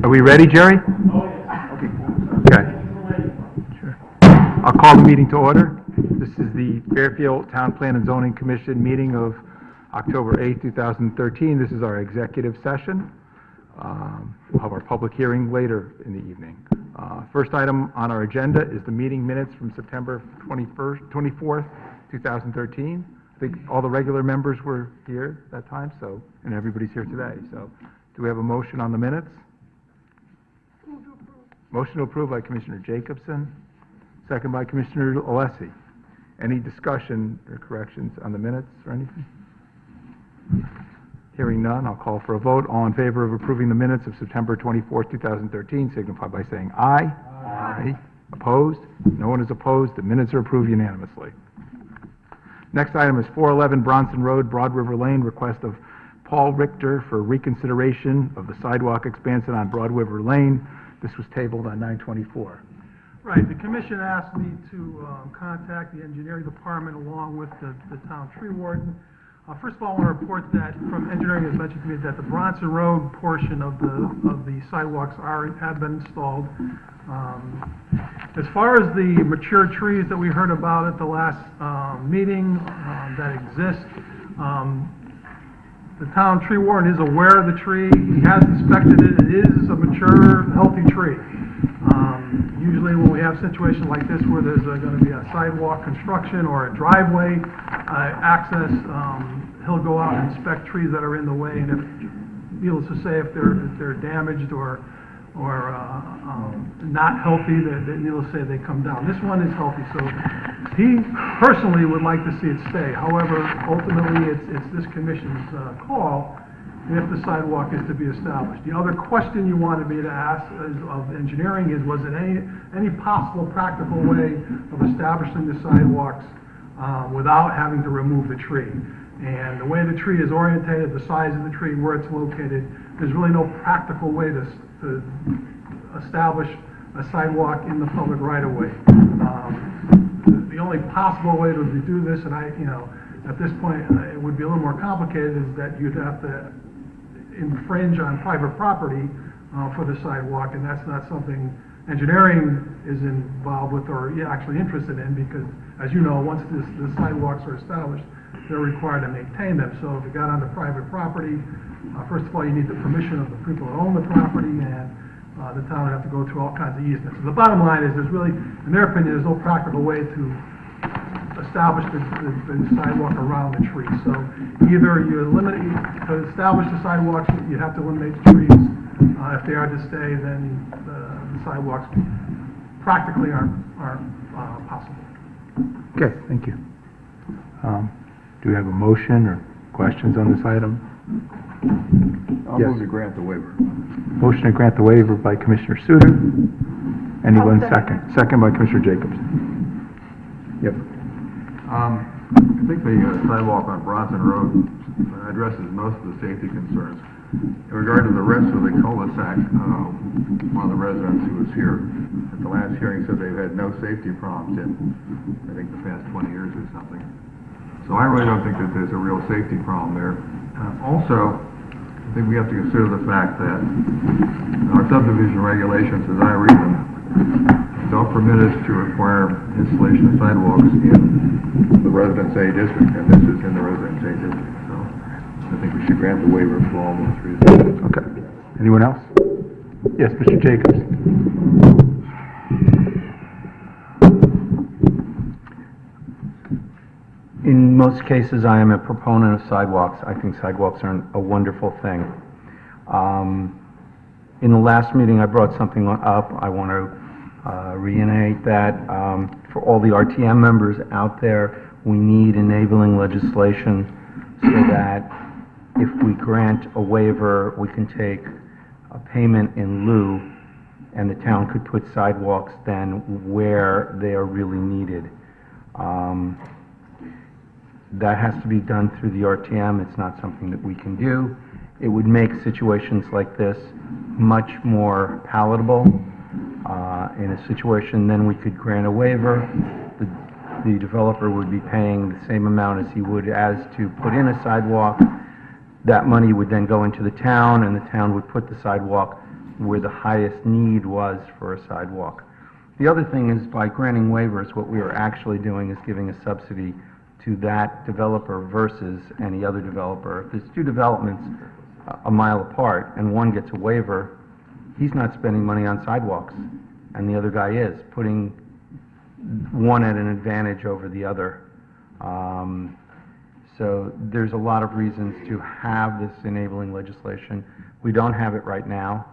Are we ready, Jerry? Okay. Sure. I'll call the meeting to order. This is the Fairfield Town Plan and Zoning Commission meeting of October 8th, 2013. This is our executive session. We'll have our public hearing later in the evening. First item on our agenda is the meeting minutes from September 24th, 2013. I think all the regular members were here that time, and everybody's here today. So do we have a motion on the minutes? Motion to approve by Commissioner Jacobson, second by Commissioner Alessi. Any discussion or corrections on the minutes or anything? Hearing none, I'll call for a vote. All in favor of approving the minutes of September 24th, 2013, signify by saying aye. Aye. Opposed? No one is opposed. The minutes are approved unanimously. Next item is 411 Bronson Road, Broad River Lane, request of Paul Richter for reconsideration of the sidewalk expansion on Broad River Lane. This was tabled on 9/24. Right. The commission asked me to contact the engineering department along with the town tree warden. First of all, I want to report that from engineering has mentioned to me that the Bronson Road portion of the sidewalks have been installed. As far as the mature trees that we heard about at the last meeting that exist, the town tree warden is aware of the tree. He has inspected it. It is a mature, healthy tree. Usually when we have situations like this where there's going to be a sidewalk construction or a driveway access, he'll go out and inspect trees that are in the way, and if, needless to say, if they're damaged or not healthy, needless to say, they come down. This one is healthy, so he personally would like to see it stay. However, ultimately, it's this commission's call if the sidewalk is to be established. The other question you wanted me to ask of engineering was it any possible practical way of establishing the sidewalks without having to remove the tree? And the way the tree is orientated, the size of the tree, where it's located, there's really no practical way to establish a sidewalk in the public right-of-way. The only possible way to do this, and at this point, it would be a little more complicated, is that you'd have to infringe on private property for the sidewalk, and that's not something engineering is involved with or actually interested in, because, as you know, once the sidewalks are established, they're required to maintain them. So if you got onto private property, first of all, you need the permission of the people that own the property, and the town would have to go through all kinds of easements. So the bottom line is there's really, in their opinion, there's no practical way to establish the sidewalk around the tree. So either to establish the sidewalks, you have to eliminate the trees. If they are to stay, then the sidewalks practically aren't possible. Okay, thank you. Do we have a motion or questions on this item? I'll Yes. move to grant the waiver. Motion to grant the waiver by Commissioner Suter. Anyone second? Second by Commissioner Jacobs. Yep. I think the sidewalk on Bronson Road addresses most of the safety concerns. In regard to the rest of the cul-de-sac, one of the residents who was here at the last hearing said they've had no safety problems in, I think, the past 20 years or something. So I really don't think that there's a real safety problem there. Also, I think we have to consider the fact that our subdivision regulations, as I read them, don't permit us to require installation of sidewalks in the Residence A district, and this is in the Residence A district. So I think we should grant the waiver for all those reasons. Okay. Anyone else? Yes, Mr. Jacobs. In most cases, I am a proponent of sidewalks. I think sidewalks are a wonderful thing. In the last meeting, I brought something up. I want to reiterate that for all the RTM members out there, we need enabling legislation so that if we grant a waiver, we can take a payment in lieu, and the town could put sidewalks then where they are really needed. That has to be done through the RTM. It's not something that we can do. It would make situations like this much more palatable. In a situation, then we could grant a waiver. The developer would be paying the same amount as he would as to put in a sidewalk. that money would then go into the town, and the town would put the sidewalk where the highest need was for a sidewalk. The other thing is, by granting waivers, what we are actually doing is giving a subsidy to that developer versus any other developer. If there's two developments a mile apart and one gets a waiver, he's not spending money on sidewalks, and the other guy is, putting one at an advantage over the other. So there's a lot of reasons to have this enabling legislation. We don't have it right now.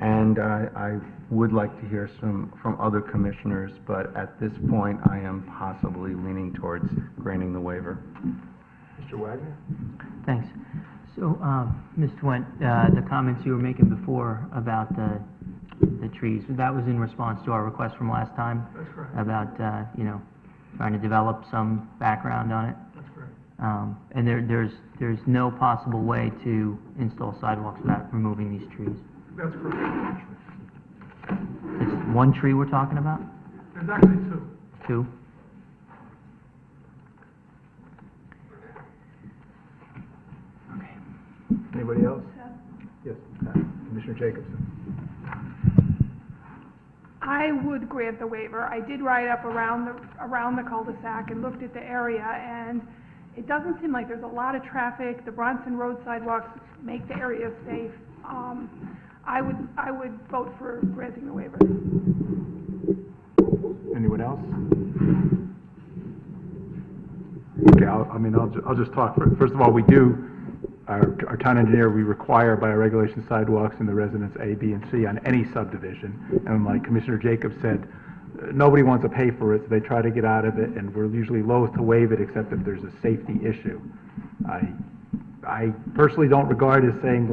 And I would like to hear from other commissioners, but at this point, I am possibly leaning towards granting the waiver. Mr. Wagner? Thanks. So, Mr. Went, the comments you were making before about the trees, that was in response to our request from last time? That's correct. About, trying to develop some background on it? That's correct. And there's no possible way to install sidewalks without removing these trees? That's correct. It's one tree we're talking about? There's actually two. Two? Okay. Anybody else? Yes, Commissioner Jacobson. I would grant the waiver. I did ride up around the cul-de-sac and looked at the area, and it doesn't seem like there's a lot of traffic. The Bronson Road sidewalks make the area safe. I would vote for granting the waiver. Anyone else? Okay, I'll just talk. First of all, we do, our town engineer, we require by our regulation sidewalks in the residence A, B, and C on any subdivision. And like Commissioner Jacobs said, nobody wants to pay for it, so they try to get out of it, and we're usually loath to waive it except if there's a safety issue. I personally don't regard as saying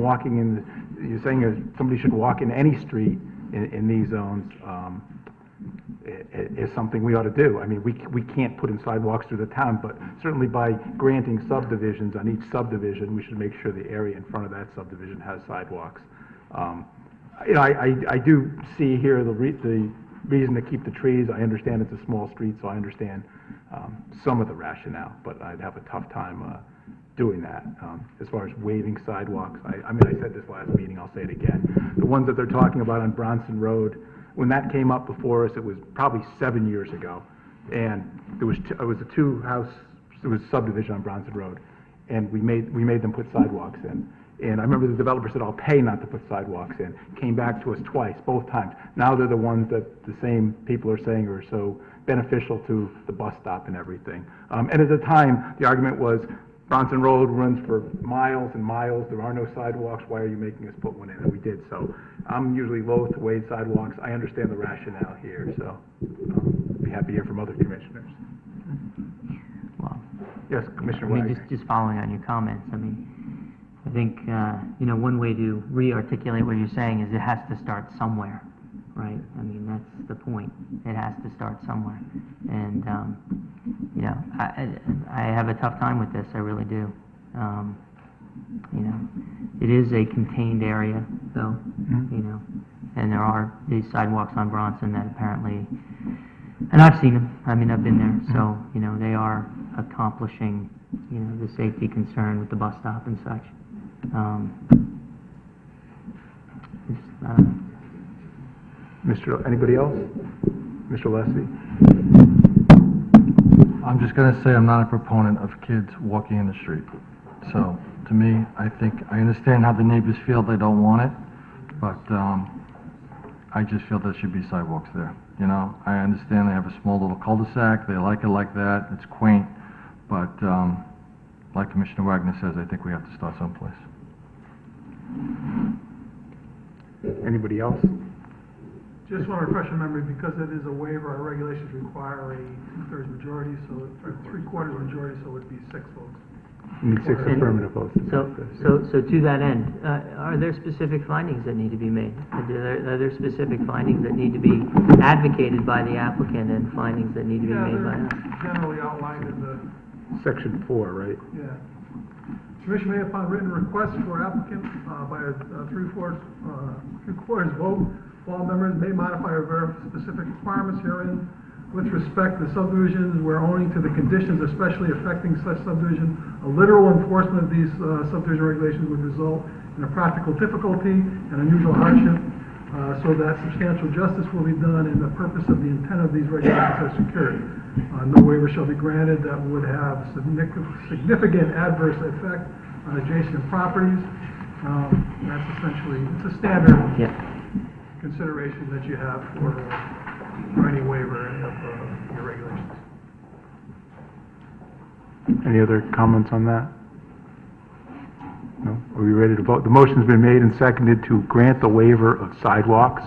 you're saying somebody should walk in any street in these zones is something we ought to do. I mean, we can't put in sidewalks through the town, but certainly by granting subdivisions on each subdivision, we should make sure the area in front of that subdivision has sidewalks. I do see here the reason to keep the trees. I understand it's a small street, so I understand some of the rationale, but I'd have a tough time doing that. As far as waiving sidewalks, I said this last meeting, I'll say it again. The ones that they're talking about on Bronson Road, when that came up before us, it was probably 7 years ago, and it was a subdivision on Bronson Road, and we made them put sidewalks in. And I remember the developer said, "I'll pay not to put sidewalks in." Came back to us twice, both times. Now they're the ones that the same people are saying are so beneficial to the bus stop and everything. And at the time, the argument was, Bronson Road runs for miles and miles. There are no sidewalks. Why are you making us put one in? And we did. So I'm usually loath to waive sidewalks. I understand the rationale here, so I'd be happy to hear from other commissioners. Well, Yes, Commissioner I mean, Wagner. just following on your comments, I think, one way to re-articulate what you're saying is it has to start somewhere, right? I mean, that's the point. It has to start somewhere. And, I have a tough time with this, I really do. It is a contained area, though, and there are these sidewalks on Bronson that apparently, and I've seen them, I've been there, so, they are accomplishing, the safety concern with the bus stop and such. Anybody else? Mr. Lessie? I'm just going to say I'm not a proponent of kids walking in the street. So, to me, I understand how the neighbors feel they don't want it, but I just feel there should be sidewalks there. I understand they have a small little cul-de-sac, they like it like that, it's quaint, but like Commissioner Wagner says, I think we have to start someplace. Anybody else? Just want to refresh your memory, because it is a waiver, our regulations require a two-thirds majority, or three-quarters majority, so it would be 6 votes. You need 6 affirmative votes. So to that end, are there specific findings that need to be made? Are there specific findings that need to be advocated by the applicant and findings that need to be made by us? They're generally outlined in the, Section 4, right? yeah. Commission may, upon written request for applicant by a three-quarters vote, all members may modify or verify specific requirements herein with respect to subdivisions where owing to the conditions especially affecting such subdivision, a literal enforcement of these subdivision regulations would result in a practical difficulty and unusual hardship, so that substantial justice will be done and the purpose of the intent of these regulations are secured. No waiver shall be granted that would have significant adverse effect on adjacent properties. That's essentially, it's a standard Yep. consideration that you have for any waiver of your regulations. Any other comments on that? No? Are we ready to vote? The motion's been made and seconded to grant the waiver of sidewalks.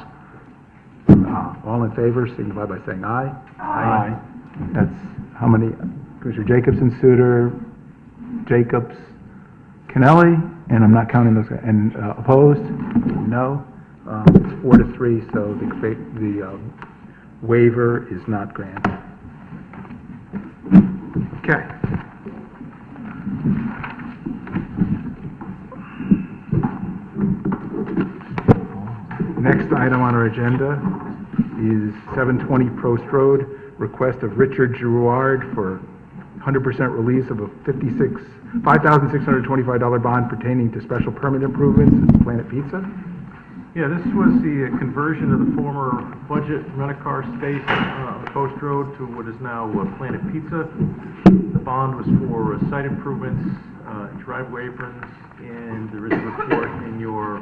All in favor, signify by saying aye. Aye. That's how many? Commissioner Jacobson, Suter, Jacobs, Kennelly, and I'm not counting those, and opposed? No. It's 4-3, so the waiver is not granted. Okay. Next item on our agenda is 720 Post Road, request of Richard Girouard for 100% release of a $5,625 bond pertaining to special permit improvements at Planet Pizza. Yeah, this was the conversion of the former budget rent-a-car space on the Post Road to what is now Planet Pizza. The bond was for site improvements, driveway aprons, and there is a report in your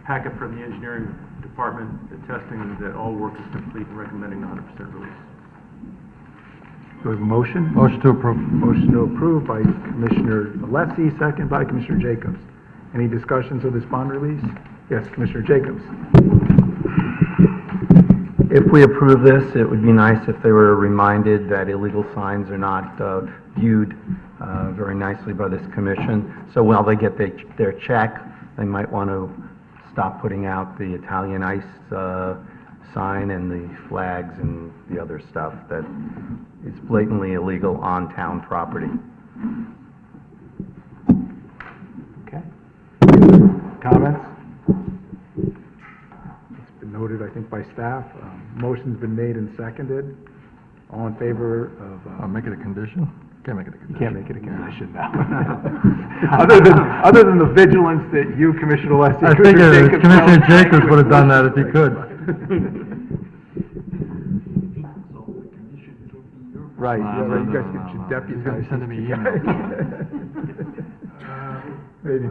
packet from the engineering department attesting that all work is complete and recommending 100% release. Do we have a motion? Motion to approve. Motion to approve by Commissioner Alessi, second by Commissioner Jacobs. Any discussions of this bond release? Yes, Commissioner Jacobs. If we approve this, it would be nice if they were reminded that illegal signs are not viewed very nicely by this commission. So while they get their check, they might want to stop putting out the Italian ice sign and the flags and the other stuff that is blatantly illegal on town property. Okay. Comments? It's been noted, I think, by staff. Motion's been made and seconded. All in favor of... Make it a condition? Can't make it a You condition. can't make it a condition now. Other than the vigilance that you, Commissioner Alessi... I figured Commissioner Jacobs would have done that if he could. Right, yeah, No, right, you no, guys no, should no. deputize. He's gonna be sending me these emails. Maybe.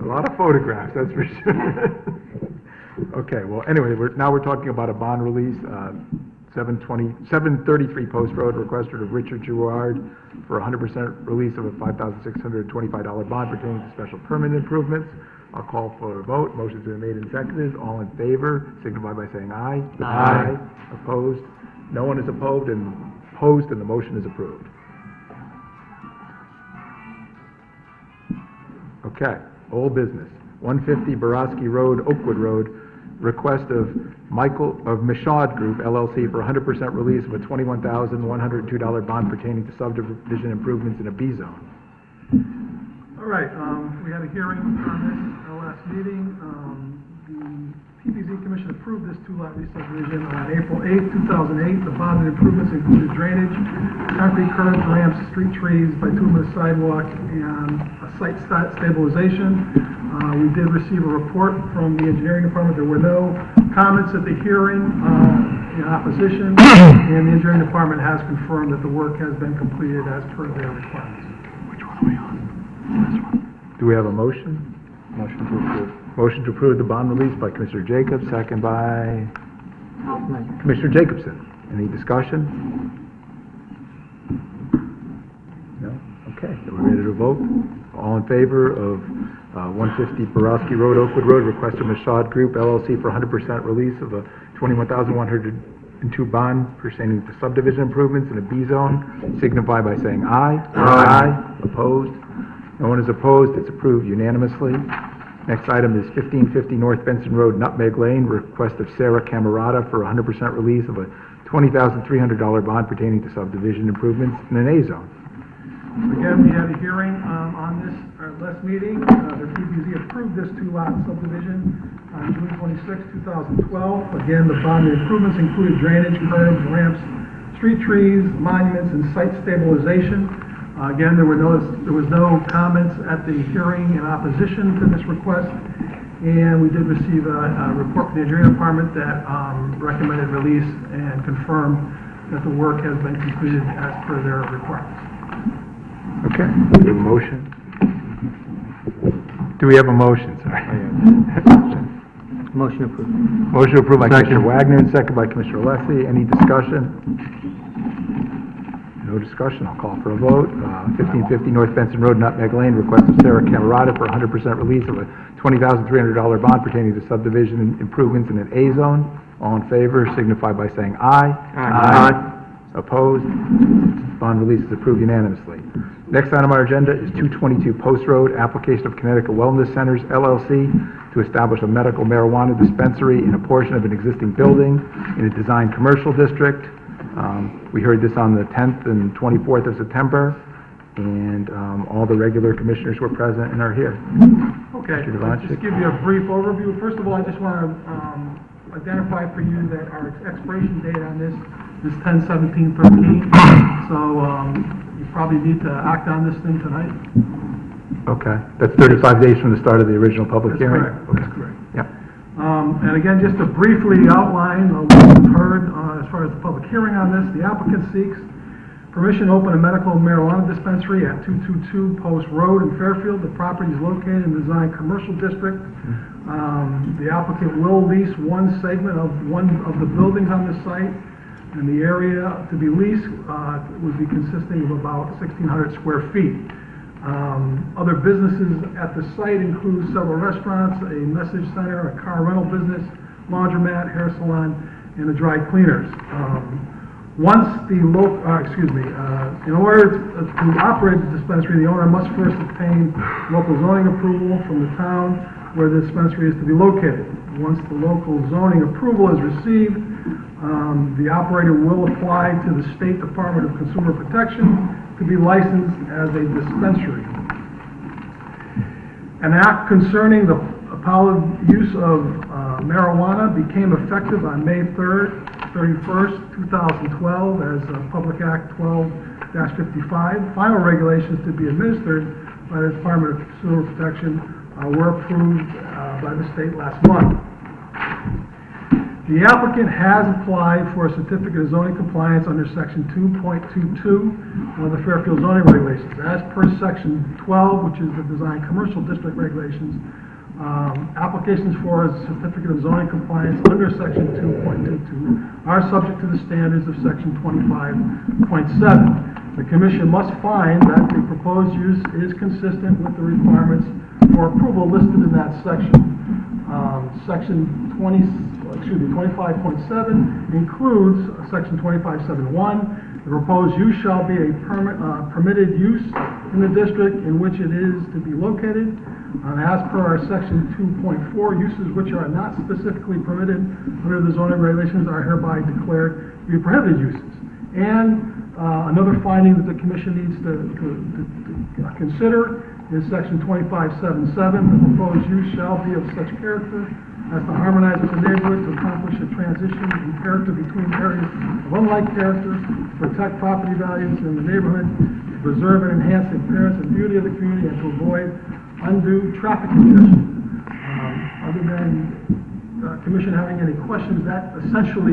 A lot of photographs, that's for sure. Okay, well, anyway, now we're talking about a bond release, 733 Post Road, requested of Richard Girouard for 100% release of a $5,625 bond pertaining to special permit improvements. I'll call for a vote. Motion's been made and seconded. All in favor, signify by saying aye. Aye. Opposed? No one is opposed, and the motion is approved. Okay, old business. 150 Borowski Road, Oakwood Road, request of Michaud Group LLC for 100% release of a $21,102 bond pertaining to subdivision improvements in a B zone. All right, we had a hearing on this at our last meeting. The PPZ Commission approved this two-lot re-subdivision on April 8, 2008. The bonded improvements included drainage, concrete curbs, ramps, street trees, bituminous sidewalk, and a site stabilization. We did receive a report from the engineering department. There were no comments at the hearing in opposition, and the engineering department has confirmed that the work has been completed as per their requirements. Which one are we on? This one. Do we have a motion? Motion to approve. Motion to approve the bond release by Commissioner Jacobs, second by Commissioner Jacobson. Any discussion? No? Okay, then we're ready to vote. All in favor of 150 Borowski Road, Oakwood Road, request of Michaud Group LLC for 100% release of a $21,102 bond pertaining to subdivision improvements in a B zone, signify by saying aye. Aye. Opposed? No one is opposed. It's approved unanimously. Next item is 1550 North Benson Road, Nutmeg Lane, request of Sarah Camerata for 100% release of a $20,300 bond pertaining to subdivision improvements in an A zone. Again, we had a hearing on this, our last meeting. The PBZ approved this two-lot subdivision on June 26, 2012. Again, the bond improvements included drainage, curbs, ramps, street trees, monuments, and site stabilization. Again, there was no comments at the hearing in opposition to this request, and we did receive a report from the engineering department that recommended release and confirmed that the work has been completed as per their requirements. Okay, do we have a motion? Do we have a motion, sorry? Motion approved. Motion approved by Commissioner Wagner and second by Commissioner Alessi. Any discussion? No discussion, I'll call for a vote. 1550 North Benson Road, Nutmeg Lane, request of Sarah Camerata for 100% release of a $20,300 bond pertaining to subdivision improvements in an A zone. All in favor signify by saying aye. Aye. Opposed? Bond release is approved unanimously. Next item on our agenda is 222 Post Road, application of Connecticut Wellness Centers LLC to establish a medical marijuana dispensary in a portion of an existing building in a designed commercial district. We heard this on the 10th and 24th of September, and all the regular commissioners were present and are here. Okay, Mr. I'll Devanchik. just give you a brief overview. First of all, I just want to identify for you that our expiration date on this is 10/17/13. So you probably need to act on this thing tonight. Okay, that's 35 days from the start of the original public That's hearing? correct, that's correct. Yep. And again, just to briefly outline what we've heard as far as the public hearing on this, the applicant seeks permission to open a medical marijuana dispensary at 222 Post Road in Fairfield. The property is located in the designed commercial district. The applicant will lease one segment of one of the buildings on the site, and the area to be leased would be consisting of about 1,600 square feet. Other businesses at the site include several restaurants, a message center, a car rental business, laundromat, hair salon, and a dry cleaners. Once the in order to operate the dispensary, the owner must first obtain local zoning approval from the town where the dispensary is to be located. Once the local zoning approval is received, the operator will apply to the State Department of Consumer Protection to be licensed as a dispensary. An act concerning the appellate use of marijuana became effective on May 31st, 2012 as Public Act 12-55. Final regulations to be administered by the Department of Consumer Protection were approved by the state last month. The applicant has applied for a certificate of zoning compliance under Section 2.22 of the Fairfield zoning regulations. As per Section 12, which is the design commercial district regulations, applications for a certificate of zoning compliance under Section 2.22 are subject to the standards of Section 25.7. The Commission must find that the proposed use is consistent with the requirements for approval listed in that section. Section 25.7 includes Section 25.7.1. The proposed use shall be a permitted use in the district in which it is to be located. As per our Section 2.4, uses which are not specifically permitted under the zoning regulations are hereby declared to be prohibited uses. And another finding that the Commission needs to consider is Section 25.7.7. The proposed use shall be of such character as to harmonize with the neighborhood, to accomplish a transition in character between areas of unlike character, protect property values in the neighborhood, to preserve and enhance the appearance and beauty of the community, and to avoid undue traffic congestion. Other than the Commission having any questions, that essentially,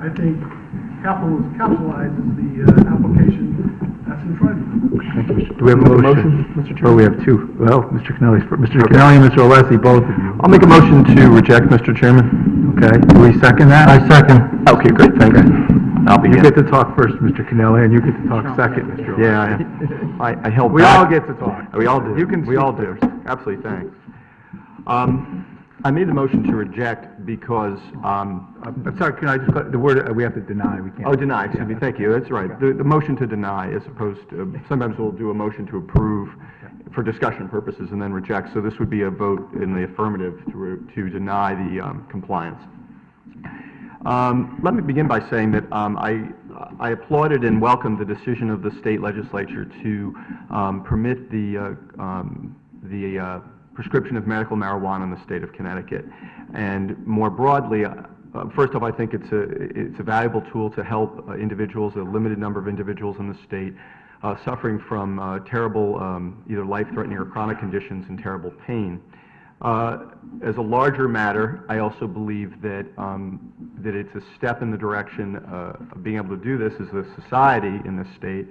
I think, capitalizes the application that's in front of you. Thank you, Mr. Do we have a motion? Mr. Chairman? Oh, we have two. Well, Mr. Kennelly and Mr. Alessi, both of you. I'll make a motion to reject, Mr. Chairman. Okay, do we second that? I second. Okay, great, thanks. I'll You begin. get to talk first, Mr. Kennelly, and you get to talk second, Mr. Alessi. Yeah, I held We back. all get to talk. We all do. You can We all speak do. Absolutely, thanks. I made the motion to reject because, I'm sorry, can I just, the word, we have to deny, we can't. oh, deny, excuse me, thank you, that's right. The motion to deny as opposed to, sometimes we'll do a motion to approve for discussion purposes and then reject. So this would be a vote in the affirmative to deny the compliance. Let me begin by saying that I applauded and welcomed the decision of the state legislature to permit the prescription of medical marijuana in the state of Connecticut. And more broadly, first off, I think it's a valuable tool to help individuals, a limited number of individuals in the state, suffering from terrible, either life-threatening or chronic conditions and terrible pain. As a larger matter, I also believe that that it's a step in the direction of being able to do this as a society in this state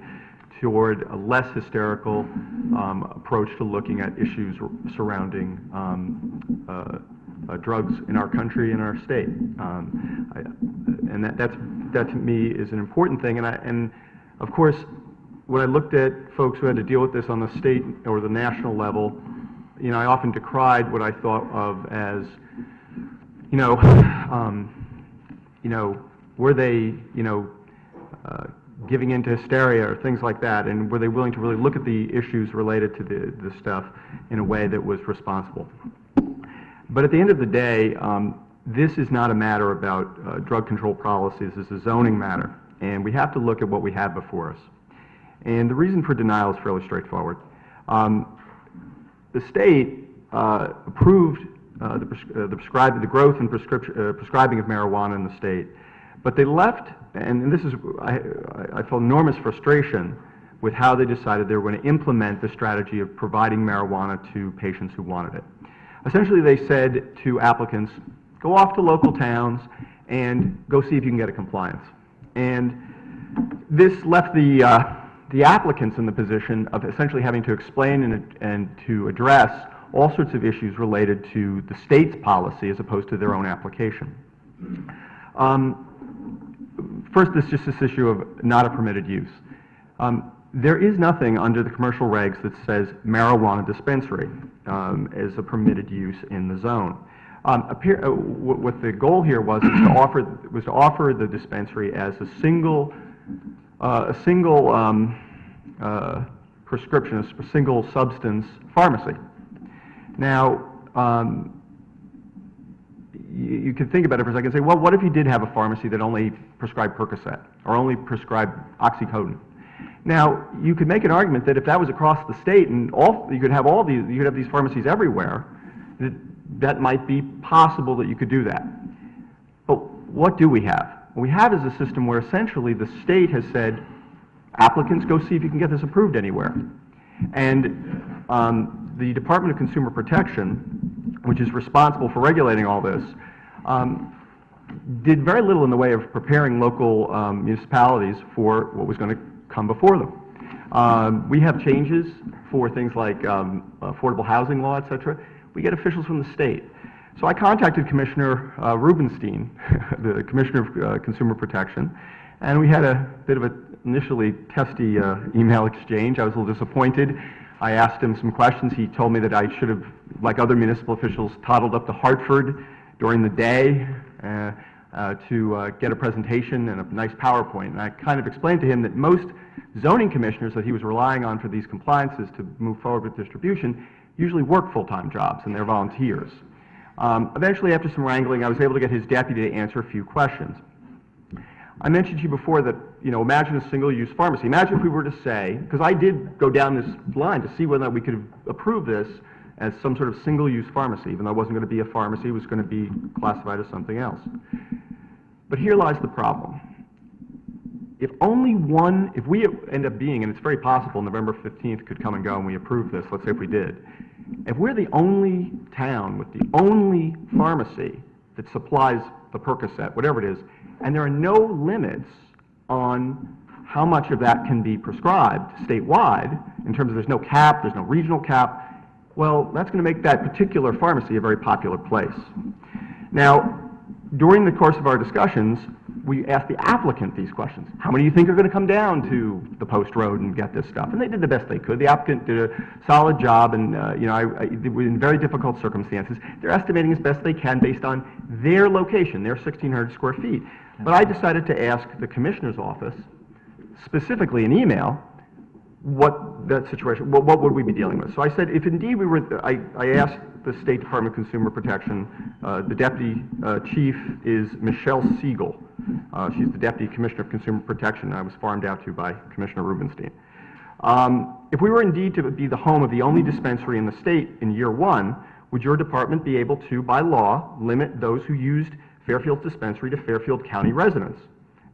toward a less hysterical approach to looking at issues surrounding drugs in our country and our state. And that to me is an important thing. And of course, when I looked at folks who had to deal with this on the state or the national level, you know, I often decried what I thought of as, were they, giving into hysteria or things like that, and were they willing to really look at the issues related to the stuff in a way that was responsible? But at the end of the day, this is not a matter about drug control policies. This is a zoning matter, and we have to look at what we have before us. And the reason for denial is fairly straightforward. The state approved the growth and prescribing of marijuana in the state, but they left, and this is, I felt enormous frustration with how they decided they were going to implement the strategy of providing marijuana to patients who wanted it. Essentially, they said to applicants, go off to local towns and go see if you can get a compliance. And this left the applicants in the position of essentially having to explain and to address all sorts of issues related to the state's policy as opposed to their own application. First, there's just this issue of not a permitted use. There is nothing under the commercial regs that says marijuana dispensary as a permitted use in the zone. What the goal here was to offer the dispensary as a single prescription, a single substance pharmacy. Now, you can think about it for a second and say, well, what if you did have a pharmacy that only prescribed Percocet or only prescribed oxycodone? Now, you could make an argument that if that was across the state and you could have these pharmacies everywhere, that might be possible that you could do that. But what do we have? What we have is a system where essentially the state has said, applicants, go see if you can get this approved anywhere. And the Department of Consumer Protection, which is responsible for regulating all this, did very little in the way of preparing local municipalities for what was going to come before them. We have changes for things like affordable housing law, etc. We get officials from the state. So I contacted Commissioner Rubenstein, the Commissioner of Consumer Protection, and we had a bit of an initially testy email exchange. I was a little disappointed. I asked him some questions. He told me that I should have, like other municipal officials, toddled up to Hartford during the day to get a presentation and a nice PowerPoint. And I kind of explained to him that most zoning commissioners that he was relying on for these compliances to move forward with distribution usually work full-time jobs and they're volunteers. Eventually, after some wrangling, I was able to get his deputy to answer a few questions. I mentioned to you before that, imagine a single-use pharmacy. Imagine if we were to say, because I did go down this line to see whether or not we could approve this as some sort of single-use pharmacy, even though it wasn't going to be a pharmacy, it was going to be classified as something else. But here lies the problem. If we end up being, and it's very possible November 15th could come and go and we approve this, let's say if we did, if we're the only town with the only pharmacy that supplies the Percocet, whatever it is, and there are no limits on how much of that can be prescribed statewide, in terms of there's no cap, there's no regional cap, well, that's going to make that particular pharmacy a very popular place. Now, during the course of our discussions, we asked the applicant these questions. How many do you think are going to come down to the Post Road and get this stuff? And they did the best they could. The applicant did a solid job, and in very difficult circumstances. They're estimating as best they can based on their location, their 1,600 square feet. But I decided to ask the commissioner's office, specifically an email, what that situation, what would we be dealing with? So I said, if indeed we were, I asked the State Department of Consumer Protection, the Deputy Chief is Michelle Siegel. She's the Deputy Commissioner of Consumer Protection. I was farmed out to by Commissioner Rubenstein. If we were indeed to be the home of the only dispensary in the state in year one, would your department be able to, by law, limit those who used Fairfield's dispensary to Fairfield County residents?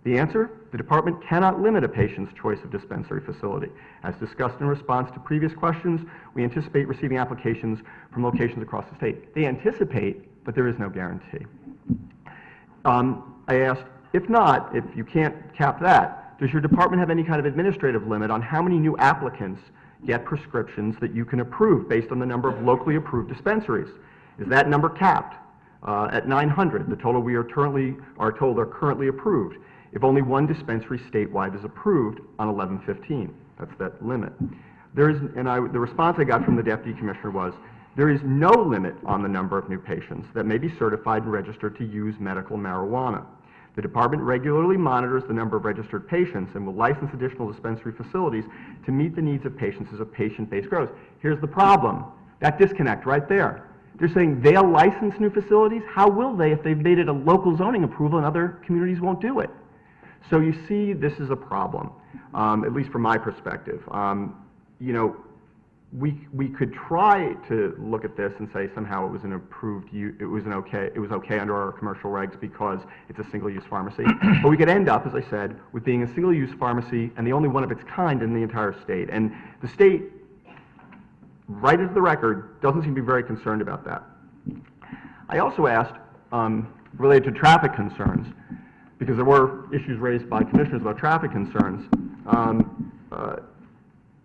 The answer? The department cannot limit a patient's choice of dispensary facility. As discussed in response to previous questions, we anticipate receiving applications from locations across the state. They anticipate, but there is no guarantee. I asked, if not, if you can't cap that, does your department have any kind of administrative limit on how many new applicants get prescriptions that you can approve based on the number of locally approved dispensaries? Is that number capped at 900, the total we are told are currently approved, if only one dispensary statewide is approved on 11/15? That's that limit. The response I got from the Deputy Commissioner was, there is no limit on the number of new patients that may be certified and registered to use medical marijuana. The department regularly monitors the number of registered patients and will license additional dispensary facilities to meet the needs of patients as a patient-based grows. Here's the problem, that disconnect right there. They're saying they'll license new facilities. How will they if they've made it a local zoning approval and other communities won't do it? So you see, this is a problem, at least from my perspective. You know, we could try to look at this and say somehow it was an approved, it was okay under our commercial regs because it's a single-use pharmacy. But we could end up, as I said, with being a single-use pharmacy and the only one of its kind in the entire state. And the state, right as the record, doesn't seem to be very concerned about that. I also asked, related to traffic concerns, because there were issues raised by commissioners about traffic concerns.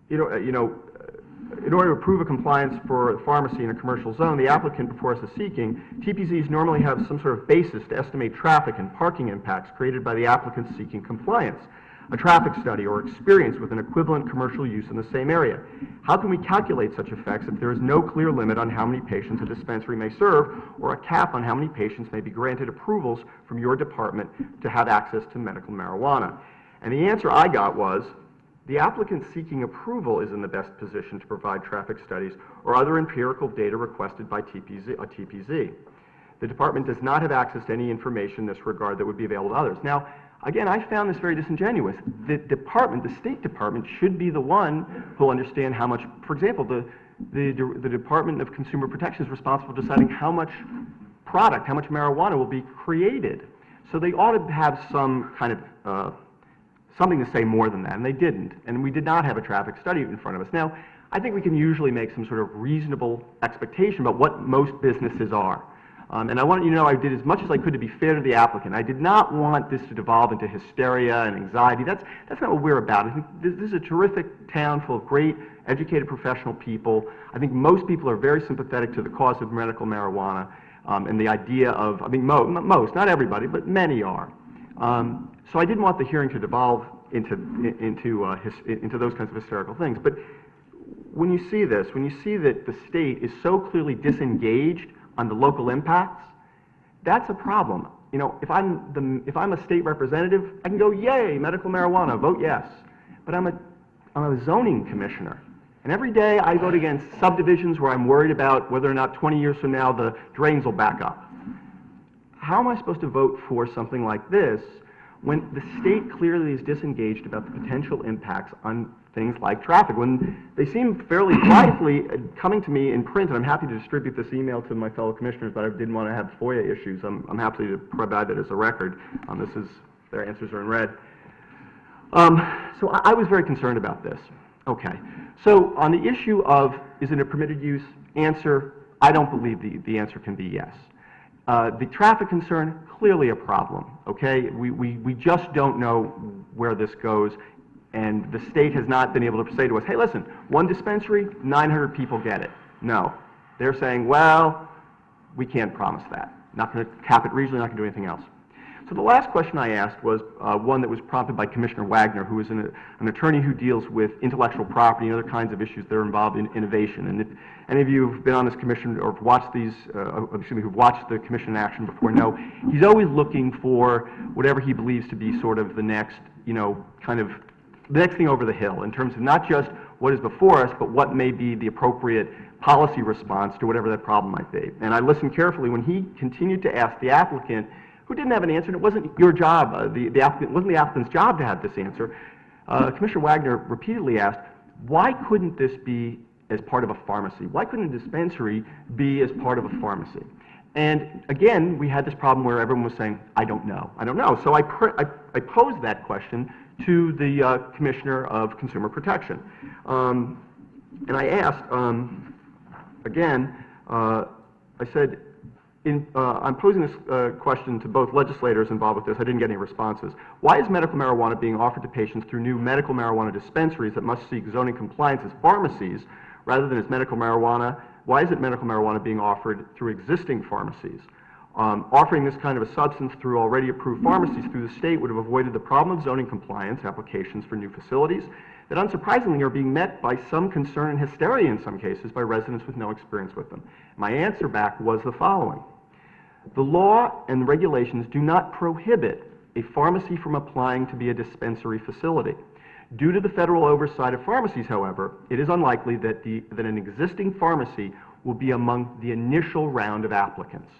In order to approve a compliance for a pharmacy in a commercial zone, the applicant before us is seeking, TPZs normally have some sort of basis to estimate traffic and parking impacts created by the applicant seeking compliance, a traffic study or experience with an equivalent commercial use in the same area. How can we calculate such effects if there is no clear limit on how many patients a dispensary may serve or a cap on how many patients may be granted approvals from your department to have access to medical marijuana? And the answer I got was, the applicant seeking approval is in the best position to provide traffic studies or other empirical data requested by TPZ. The department does not have access to any information in this regard that would be available to others. Now, again, I found this very disingenuous. The department, the State Department, should be the one who will understand how much, for example, the Department of Consumer Protection is responsible for deciding how much product, how much marijuana will be created. So they ought to have some kind of something to say more than that, and they didn't. And we did not have a traffic study in front of us. Now, I think we can usually make some sort of reasonable expectation about what most businesses are. And I want you to know I did as much as I could to be fair to the applicant. I did not want this to devolve into hysteria and anxiety. That's not what we're about. I think this is a terrific town full of great, educated, professional people. I think most people are very sympathetic to the cause of medical marijuana and the idea of, I mean, most, not everybody, but many are. So I didn't want the hearing to devolve into those kinds of hysterical things. But when you see this, when you see that the state is so clearly disengaged on the local impacts, that's a problem. You know, if I'm a state representative, I can go, yay, medical marijuana, vote yes. But I'm a zoning commissioner. And every day I vote against subdivisions where I'm worried about whether or not 20 years from now the drains will back up. How am I supposed to vote for something like this when the state clearly is disengaged about the potential impacts on things like traffic, when they seem fairly blithely coming to me in print, and I'm happy to distribute this email to my fellow commissioners, but I didn't want to have FOIA issues. I'm happy to provide that as a record. Their answers are in red. So I was very concerned about this. Okay, so on the issue of, is it a permitted use? Answer, I don't believe the answer can be yes. The traffic concern, clearly a problem, okay? We just don't know where this goes, and the state has not been able to say to us, hey, listen, one dispensary, 900 people get it. No. They're saying, well, we can't promise that. Not going to cap it regionally, not going to do anything else. So the last question I asked was one that was prompted by Commissioner Wagner, who is an attorney who deals with intellectual property and other kinds of issues that are involved in innovation. And if any of you have been on this commission or watched who've watched the commission in action before know, he's always looking for whatever he believes to be sort of the next, kind of the next thing over the hill in terms of not just what is before us, but what may be the appropriate policy response to whatever that problem might be. And I listened carefully when he continued to ask the applicant, who didn't have an answer, and it wasn't your job, it wasn't the applicant's job to have this answer. Commissioner Wagner repeatedly asked, why couldn't this be as part of a pharmacy? Why couldn't a dispensary be as part of a pharmacy? And again, we had this problem where everyone was saying, I don't know. So I posed that question to the Commissioner of Consumer Protection. And I asked, again, I said, I'm posing this question to both legislators involved with this. I didn't get any responses. Why is medical marijuana being offered to patients through new medical marijuana dispensaries that must seek zoning compliance as pharmacies rather than as medical marijuana? Why is it medical marijuana being offered through existing pharmacies? Offering this kind of a substance through already approved pharmacies through the state would have avoided the problem of zoning compliance applications for new facilities that unsurprisingly are being met by some concern and hysteria in some cases by residents with no experience with them. My answer back was the following. The law and the regulations do not prohibit a pharmacy from applying to be a dispensary facility. Due to the federal oversight of pharmacies, however, it is unlikely that an existing pharmacy will be among the initial round of applicants.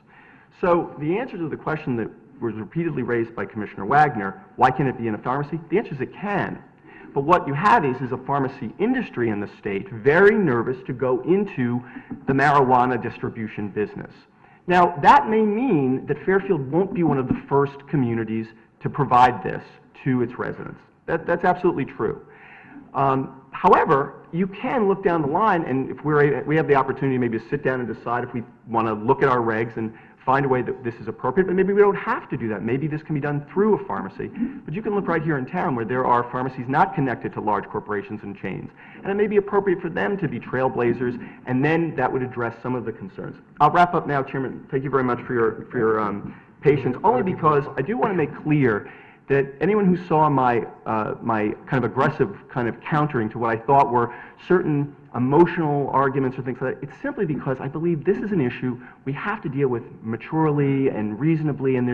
So the answer to the question that was repeatedly raised by Commissioner Wagner, why can't it be in a pharmacy? The answer is it can. But what you have is a pharmacy industry in the state very nervous to go into the marijuana distribution business. Now, that may mean that Fairfield won't be one of the first communities to provide this to its residents. That's absolutely true. However, you can look down the line, and if we have the opportunity maybe to sit down and decide if we want to look at our regs and find a way that this is appropriate, but maybe we don't have to do that. Maybe this can be done through a pharmacy. But you can look right here in town where there are pharmacies not connected to large corporations and chains. And it may be appropriate for them to be trailblazers, and then that would address some of the concerns. I'll wrap up now, Chairman. Thank you very much for your patience, only because I do want to make clear that anyone who saw my kind of aggressive kind of countering to what I thought were certain emotional arguments or things like that, it's simply because I believe this is an issue we have to deal with maturely and reasonably, and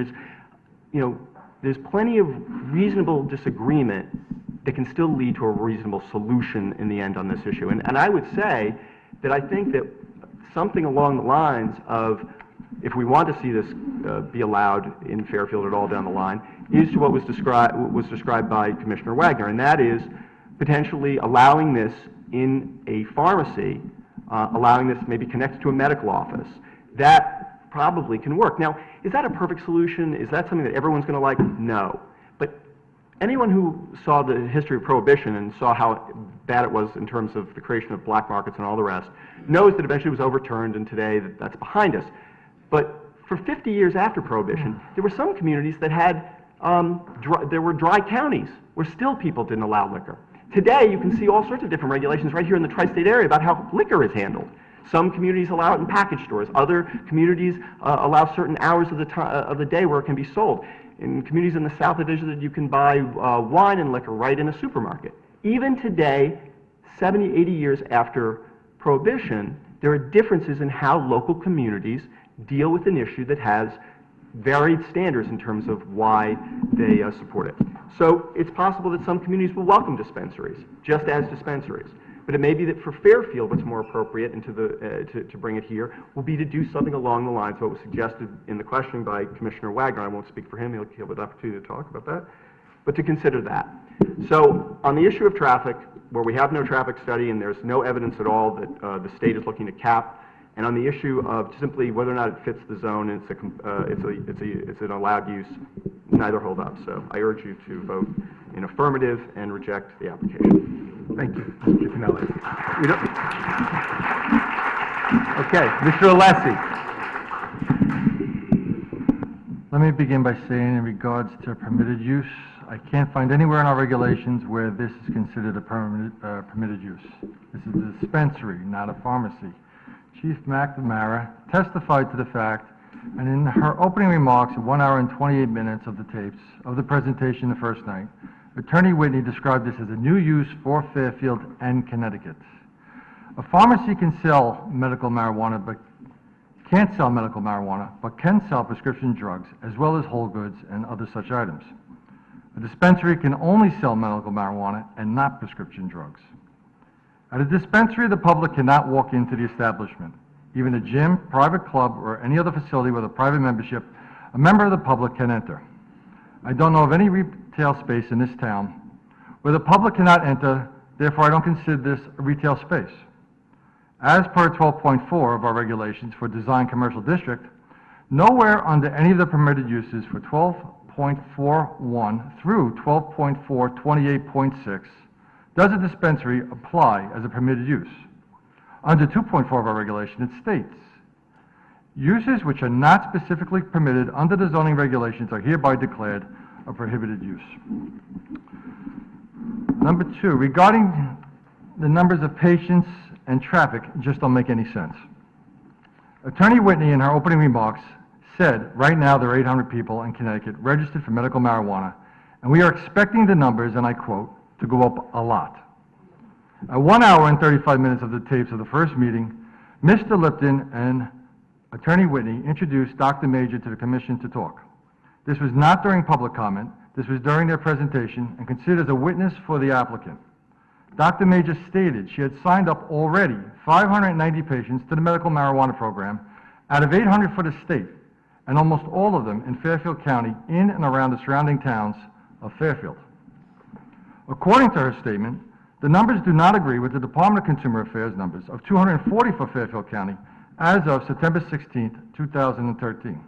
there's plenty of reasonable disagreement that can still lead to a reasonable solution in the end on this issue. And I would say that I think that something along the lines of, if we want to see this be allowed in Fairfield at all down the line, is to what was described by Commissioner Wagner, and that is potentially allowing this in a pharmacy, allowing this maybe connected to a medical office. That probably can work. Now, is that a perfect solution? Is that something that everyone's going to like? No. But anyone who saw the history of Prohibition and saw how bad it was in terms of the creation of black markets and all the rest knows that eventually it was overturned, and today that's behind us. But for 50 years after Prohibition, there were some communities that had, there were dry counties where still people didn't allow liquor. Today, you can see all sorts of different regulations right here in the tri-state area about how liquor is handled. Some communities allow it in package stores. Other communities allow certain hours of the day where it can be sold. In communities in the South, it is that you can buy wine and liquor right in a supermarket. Even today, 70, 80 years after Prohibition, there are differences in how local communities deal with an issue that has varied standards in terms of why they support it. So it's possible that some communities will welcome dispensaries, just as dispensaries. But it may be that for Fairfield, what's more appropriate and to bring it here will be to do something along the lines of what was suggested in the question by Commissioner Wagner. I won't speak for him, he'll have an opportunity to talk about that. But to consider that. So on the issue of traffic, where we have no traffic study and there's no evidence at all that the state is looking to cap, and on the issue of simply whether or not it fits the zone, it's an allowed use, neither hold up. So I urge you to vote in affirmative and reject the application. Thank you, Mr. Pinelli. Okay, Mr. Alessi. Let me begin by saying, in regards to permitted use, I can't find anywhere in our regulations where this is considered a permitted use. This is a dispensary, not a pharmacy. Chief McNamara testified to the fact, and in her opening remarks at 1 hour and 28 minutes of the tapes of the presentation the first night, Attorney Whitney described this as a new use for Fairfield and Connecticut. A pharmacy can sell medical marijuana, but can't sell medical marijuana, but can sell prescription drugs, as well as whole goods and other such items. A dispensary can only sell medical marijuana and not prescription drugs. At a dispensary, the public cannot walk into the establishment. Even a gym, private club, or any other facility with a private membership, a member of the public can enter. I don't know of any retail space in this town where the public cannot enter, therefore I don't consider this a retail space. As per 12.4 of our regulations for design commercial district, nowhere under any of the permitted uses for 12.41 through 12.428.6 does a dispensary apply as a permitted use. Under 2.4 of our regulation, it states, uses which are not specifically permitted under the zoning regulations are hereby declared a prohibited use. Number 2, regarding the numbers of patients and traffic, just don't make any sense. Attorney Whitney, in her opening remarks, said right now there are 800 people in Connecticut registered for medical marijuana, and we are expecting the numbers, and I quote, to go up a lot. At 1 hour and 35 minutes of the tapes of the first meeting, Mr. Lipton and Attorney Whitney introduced Dr. Major to the commission to talk. This was not during public comment. This was during their presentation and considered as a witness for the applicant. Dr. Major stated she had signed up already 590 patients to the medical marijuana program out of 800 for the state, and almost all of them in Fairfield County, in and around the surrounding towns of Fairfield. According to her statement, the numbers do not agree with the Department of Consumer Affairs numbers of 240 for Fairfield County as of September 16, 2013.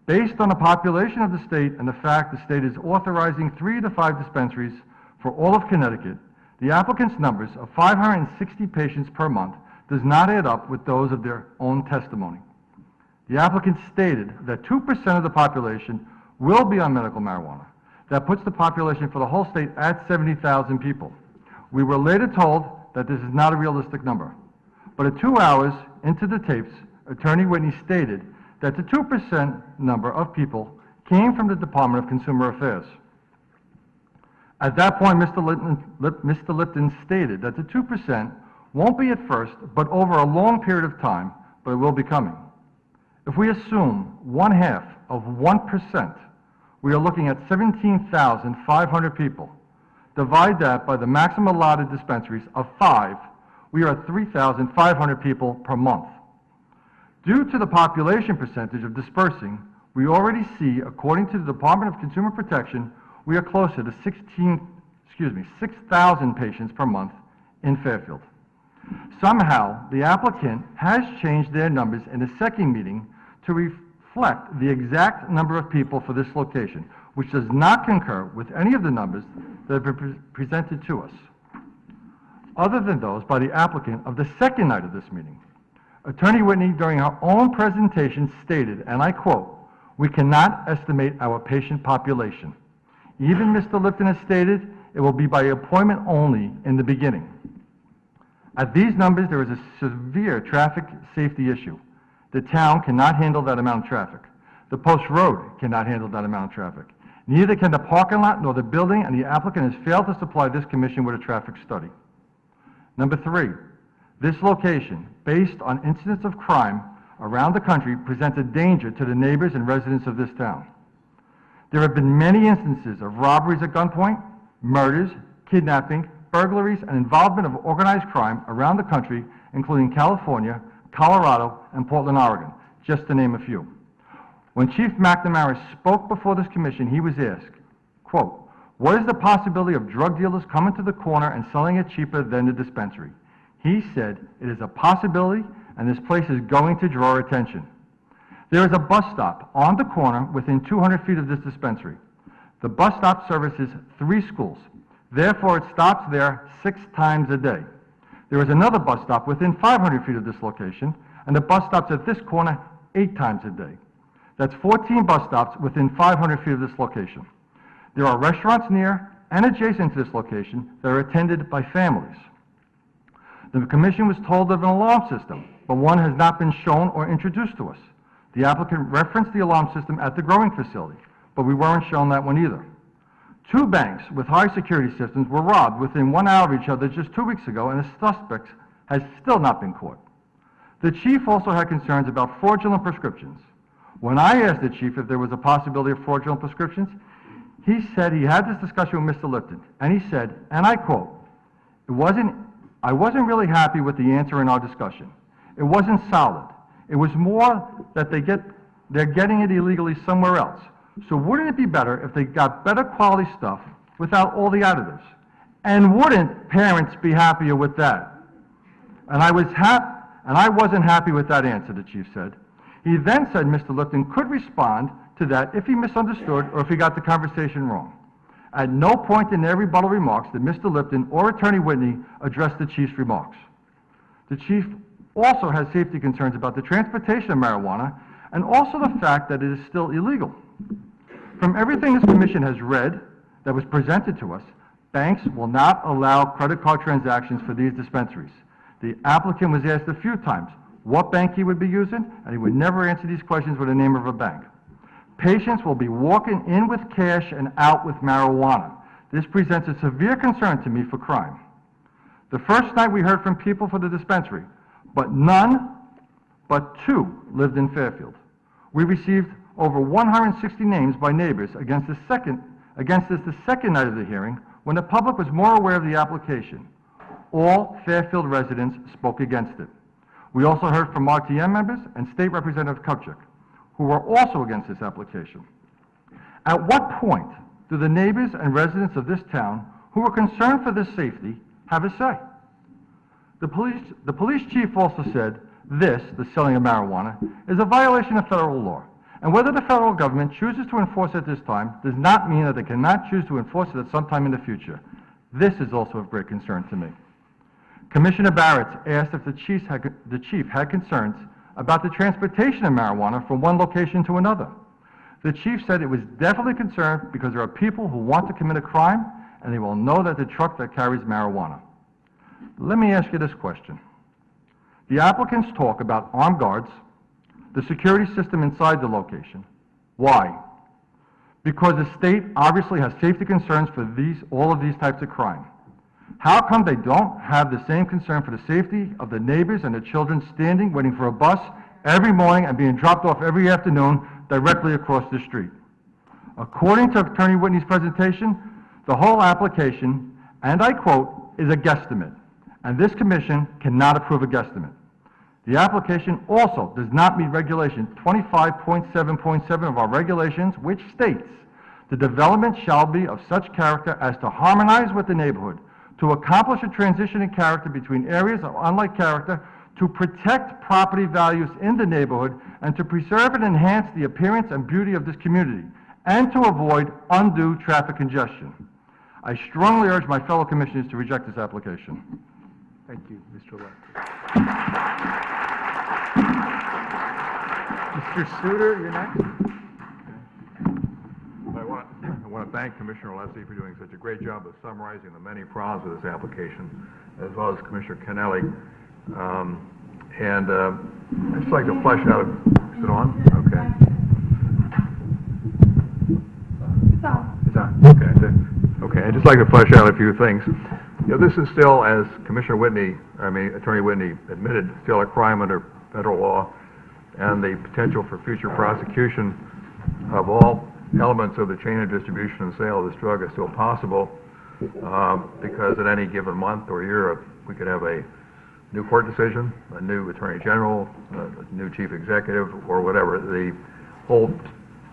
Based on the population of the state and the fact the state is authorizing 3 to 5 dispensaries for all of Connecticut, the applicant's numbers of 560 patients per month does not add up with those of their own testimony. The applicant stated that 2% of the population will be on medical marijuana. That puts the population for the whole state at 70,000 people. We were later told that this is not a realistic number. But at 2 hours into the tapes, Attorney Whitney stated that the 2% number of people came from the Department of Consumer Affairs. At that point, Mr. Lipton stated that the 2% won't be at first, but over a long period of time, but it will be coming. If we assume 1/2 of 1%, we are looking at 17,500 people. Divide that by the maximum allotted dispensaries of 5, we are at 3,500 people per month. Due to the population percentage of dispersing, we already see, according to the Department of Consumer Protection, we are closer to 6,000 patients per month in Fairfield. Somehow, the applicant has changed their numbers in the second meeting to reflect the exact number of people for this location, which does not concur with any of the numbers that have been presented to us, other than those by the applicant of the second night of this meeting. Attorney Whitney, during her own presentation, stated, and I quote, "We cannot estimate our patient population. Even Mr. Lipton has stated it will be by appointment only in the beginning." At these numbers, there is a severe traffic safety issue. The town cannot handle that amount of traffic. The Post Road cannot handle that amount of traffic. Neither can the parking lot nor the building, and the applicant has failed to supply this commission with a traffic study. Number 3, this location, based on incidents of crime around the country, presents a danger to the neighbors and residents of this town. There have been many instances of robberies at gunpoint, murders, kidnapping, burglaries, and involvement of organized crime around the country, including California, Colorado, and Portland, Oregon, just to name a few. When Chief McNamara spoke before this commission, he was asked, quote, "What is the possibility of drug dealers coming to the corner and selling it cheaper than the dispensary?" He said, "It is a possibility, and this place is going to draw attention." There is a bus stop on the corner within 200 feet of this dispensary. The bus stop services 3 schools. Therefore, it stops there 6 times a day. There is another bus stop within 500 feet of this location, and the bus stops at this corner 8 times a day. That's 14 bus stops within 500 feet of this location. There are restaurants near and adjacent to this location that are attended by families. The commission was told of an alarm system, but one has not been shown or introduced to us. The applicant referenced the alarm system at the growing facility, but we weren't shown that one either. 2 banks with high security systems were robbed within 1 hour of each other just 2 weeks ago, and the suspect has still not been caught. The chief also had concerns about fraudulent prescriptions. When I asked the chief if there was a possibility of fraudulent prescriptions, He said he had this discussion with Mr. Lipton, and he said, and I quote, I wasn't really happy with the answer in our discussion. It wasn't solid. It was more that they're getting it illegally somewhere else. So wouldn't it be better if they got better quality stuff without all the additives? And wouldn't parents be happier with that? And I wasn't happy with that answer, the chief said. He then said Mr. Lipton could respond to that if he misunderstood or if he got the conversation wrong. At no point in their rebuttal remarks did Mr. Lipton or Attorney Whitney address the chief's remarks. The chief also has safety concerns about the transportation of marijuana and also the fact that it is still illegal. From everything this commission has read that was presented to us, banks will not allow credit card transactions for these dispensaries. The applicant was asked a few times what bank he would be using, and he would never answer these questions with the name of a bank. Patients will be walking in with cash and out with marijuana. This presents a severe concern to me for crime. The first night we heard from people for the dispensary, but none but 2 lived in Fairfield. We received over 160 names by neighbors against this the second night of the hearing, when the public was more aware of the application. All Fairfield residents spoke against it. We also heard from RTM members and State Representative Kupchak, who were also against this application. At what point do the neighbors and residents of this town who are concerned for their safety have a say? The police chief also said this, the selling of marijuana, is a violation of federal law. And whether the federal government chooses to enforce it at this time does not mean that they cannot choose to enforce it at some time in the future. This is also of great concern to me. Commissioner Barrett asked if the chief had concerns about the transportation of marijuana from one location to another. The chief said it was definitely concerned because there are people who want to commit a crime and they will know that the truck that carries marijuana. Let me ask you this question. The applicants talk about armed guards, the security system inside the location. Why? Because the state obviously has safety concerns for all of these types of crime. How come they don't have the same concern for the safety of the neighbors and the children standing, waiting for a bus every morning and being dropped off every afternoon directly across the street? According to Attorney Whitney's presentation, the whole application, and I quote, is a guesstimate, and this commission cannot approve a guesstimate. The application also does not meet regulation 25.7.7 of our regulations, which states the development shall be of such character as to harmonize with the neighborhood, to accomplish a transition in character between areas of unlike character, to protect property values in the neighborhood, and to preserve and enhance the appearance and beauty of this community, and to avoid undue traffic congestion. I strongly urge my fellow commissioners to reject this application. Thank you, Mr. Lett. Mr. Suter, you're next. I want to thank Commissioner Alessi for doing such a great job of summarizing the many problems with this application, as well as Commissioner Kennelly. I'd just like to flesh out, is it on? Okay. It's on. Okay, I'd just like to flesh out a few things. You know, this is still, as Attorney Whitney admitted, still a crime under federal law, and the potential for future prosecution of all elements of the chain of distribution and sale of this drug is still possible, because at any given month or year, we could have a new court decision, a new attorney general, a new chief executive, or whatever. The whole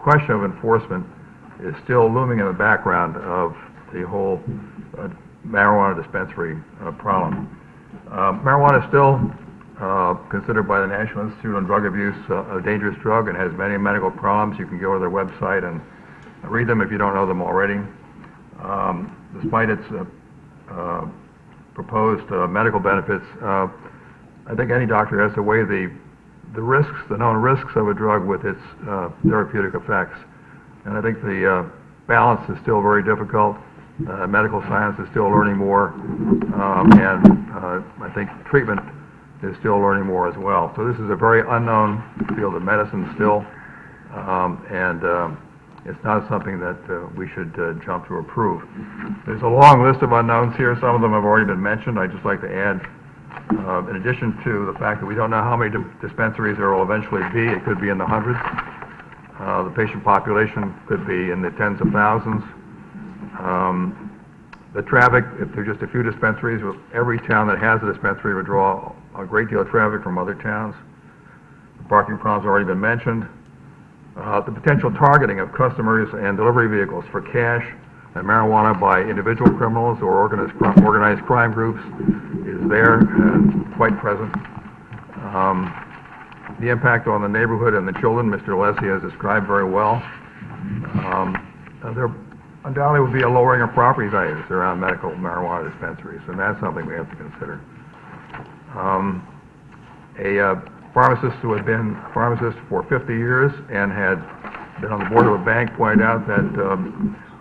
question of enforcement is still looming in the background of the whole marijuana dispensary problem. Marijuana is still considered by the National Institute on Drug Abuse a dangerous drug and has many medical problems. You can go to their website and read them if you don't know them already. Despite its proposed medical benefits, I think any doctor has to weigh the risks, the known risks of a drug with its therapeutic effects. And I think the balance is still very difficult. Medical science is still learning more, and I think treatment is still learning more as well. So this is a very unknown field of medicine still, and it's not something that we should jump to approve. There's a long list of unknowns here. Some of them have already been mentioned. I'd just like to add, in addition to the fact that we don't know how many dispensaries there will eventually be, it could be in the hundreds. The patient population could be in the tens of thousands. The traffic, if there's just a few dispensaries, every town that has a dispensary would draw a great deal of traffic from other towns. The parking problems have already been mentioned. The potential targeting of customers and delivery vehicles for cash and marijuana by individual criminals or organized crime groups is there and quite present. The impact on the neighborhood and the children, Mr. Alessi has described very well. There undoubtedly would be a lowering of property values around medical marijuana dispensaries, and that's something we have to consider. A pharmacist who had been a pharmacist for 50 years and had been on the board of a bank pointed out that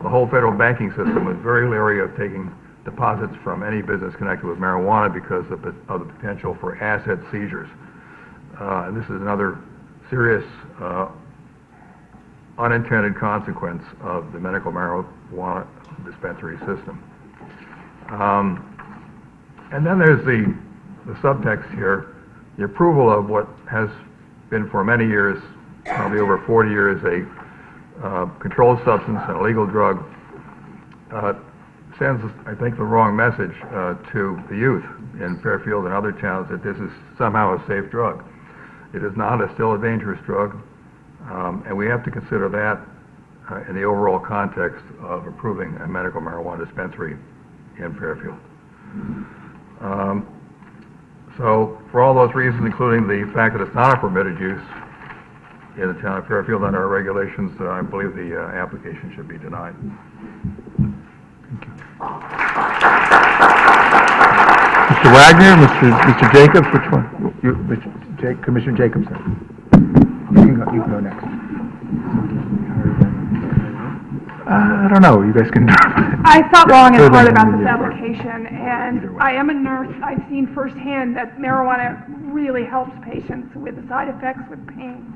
the whole federal banking system was very leery of taking deposits from any business connected with marijuana because of the potential for asset seizures. And this is another serious unintended consequence of the medical marijuana dispensary system. And then there's the subtext here, the approval of what has been for many years, probably over 40 years, a controlled substance, an illegal drug, sends, I think, the wrong message to the youth in Fairfield and other towns that this is somehow a safe drug. It is not, it's still a dangerous drug, and we have to consider that in the overall context of approving a medical marijuana dispensary in Fairfield. So for all those reasons, including the fact that it's not a permitted use in the town of Fairfield under our regulations, I believe the application should be denied. Mr. Wagner, Mr. Jacobs, which one? Commissioner Jacobson. You can go next. I don't know, you guys can. I thought long and hard about this Yeah. application, and I am a nurse. I've seen firsthand that marijuana really helps patients with the side effects, with pain.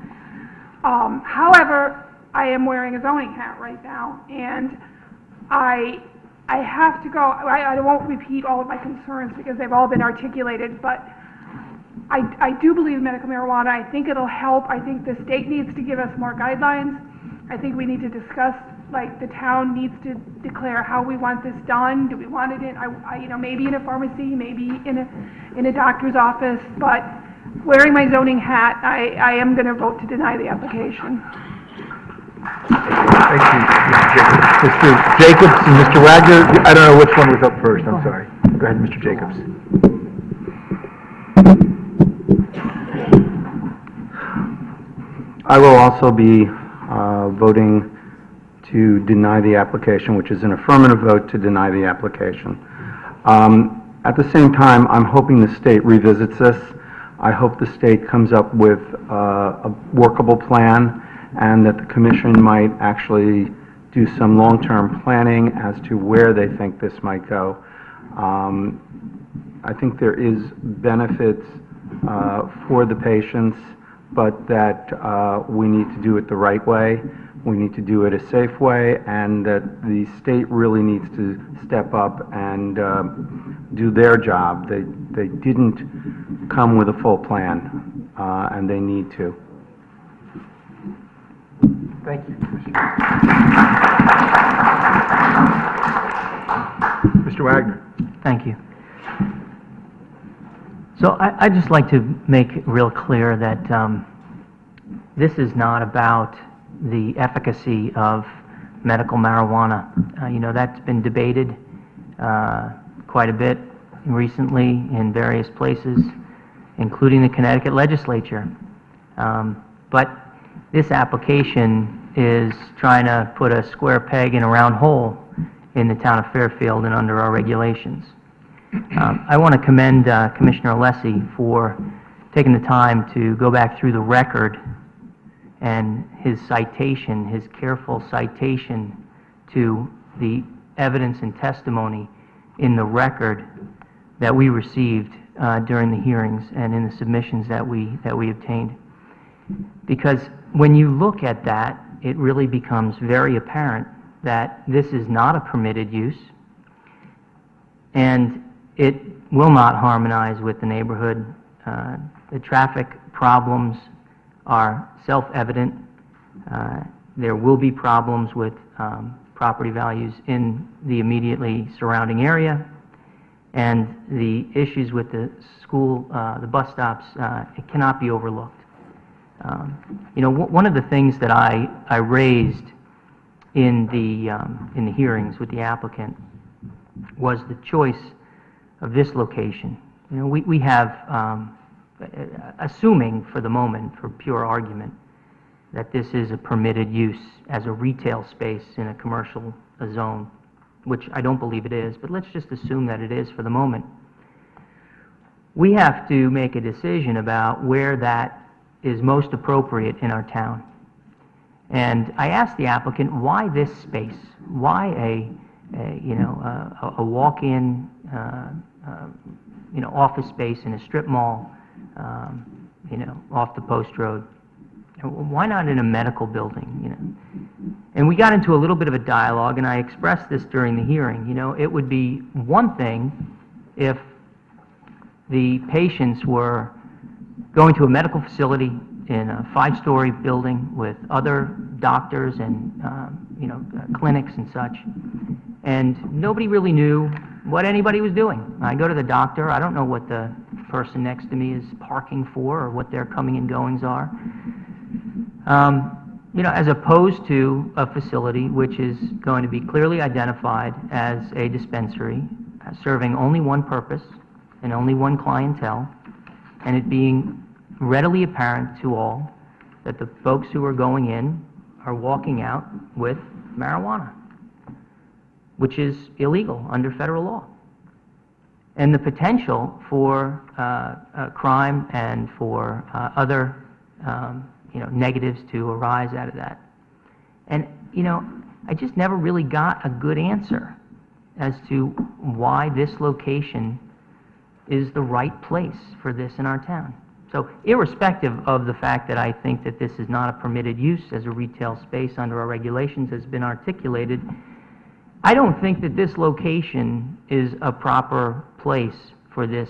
However, I am wearing a zoning hat right now, and I have to go. I won't repeat all of my concerns because they've all been articulated, but I do believe in medical marijuana. I think it'll help. I think the state needs to give us more guidelines. I think we need to discuss, like, the town needs to declare how we want this done. Do we want it in, maybe in a pharmacy, maybe in a doctor's office, but wearing my zoning hat, I am going to vote to deny the application. Thank you, Mr. Jacobs and Mr. Wagner. I don't know which one was up first, I'm sorry. Go ahead, Mr. Jacobs. I will also be voting to deny the application, which is an affirmative vote to deny the application. At the same time, I'm hoping the state revisits this. I hope the state comes up with a workable plan and that the commission might actually do some long-term planning as to where they think this might go. I think there is benefits for the patients, but that we need to do it the right way. We need to do it a safe way, and that the state really needs to step up and do their job. They didn't come with a full plan, and they need to. Thank you, Mr. Wagner. Thank you. So I'd just like to make it real clear that this is not about the efficacy of medical marijuana. That's been debated quite a bit recently in various places, including the Connecticut legislature. But this application is trying to put a square peg in a round hole in the town of Fairfield and under our regulations. I want to commend Commissioner Alessi for taking the time to go back through the record and his citation, his careful citation to the evidence and testimony in the record that we received during the hearings and in the submissions that we obtained. Because when you look at that, it really becomes very apparent that this is not a permitted use, and it will not harmonize with the neighborhood. The traffic problems are self-evident. There will be problems with property values in the immediately surrounding area, and the issues with the school, the bus stops, it cannot be overlooked. You know, one of the things that I raised in the hearings with the applicant was the choice of this location. You know, we have, assuming for the moment, for pure argument, that this is a permitted use as a retail space in a commercial zone, which I don't believe it is, but let's just assume that it is for the moment. We have to make a decision about where that is most appropriate in our town. And I asked the applicant, why this space? Why a walk-in, office space in a strip mall, off the post road? Why not in a medical building, you know? And we got into a little bit of a dialogue, and I expressed this during the hearing. You know, it would be one thing if the patients were going to a medical facility in a 5-story building with other doctors and, clinics and such, and nobody really knew what anybody was doing. I go to the doctor, I don't know what the person next to me is parking for or what their coming and goings are. As opposed to a facility which is going to be clearly identified as a dispensary, serving only one purpose and only one clientele, and it being readily apparent to all that the folks who are going in are walking out with marijuana, which is illegal under federal law. And the potential for crime and for other negatives to arise out of that. And, I just never really got a good answer as to why this location is the right place for this in our town. So irrespective of the fact that I think that this is not a permitted use as a retail space under our regulations has been articulated, I don't think that this location is a proper place for this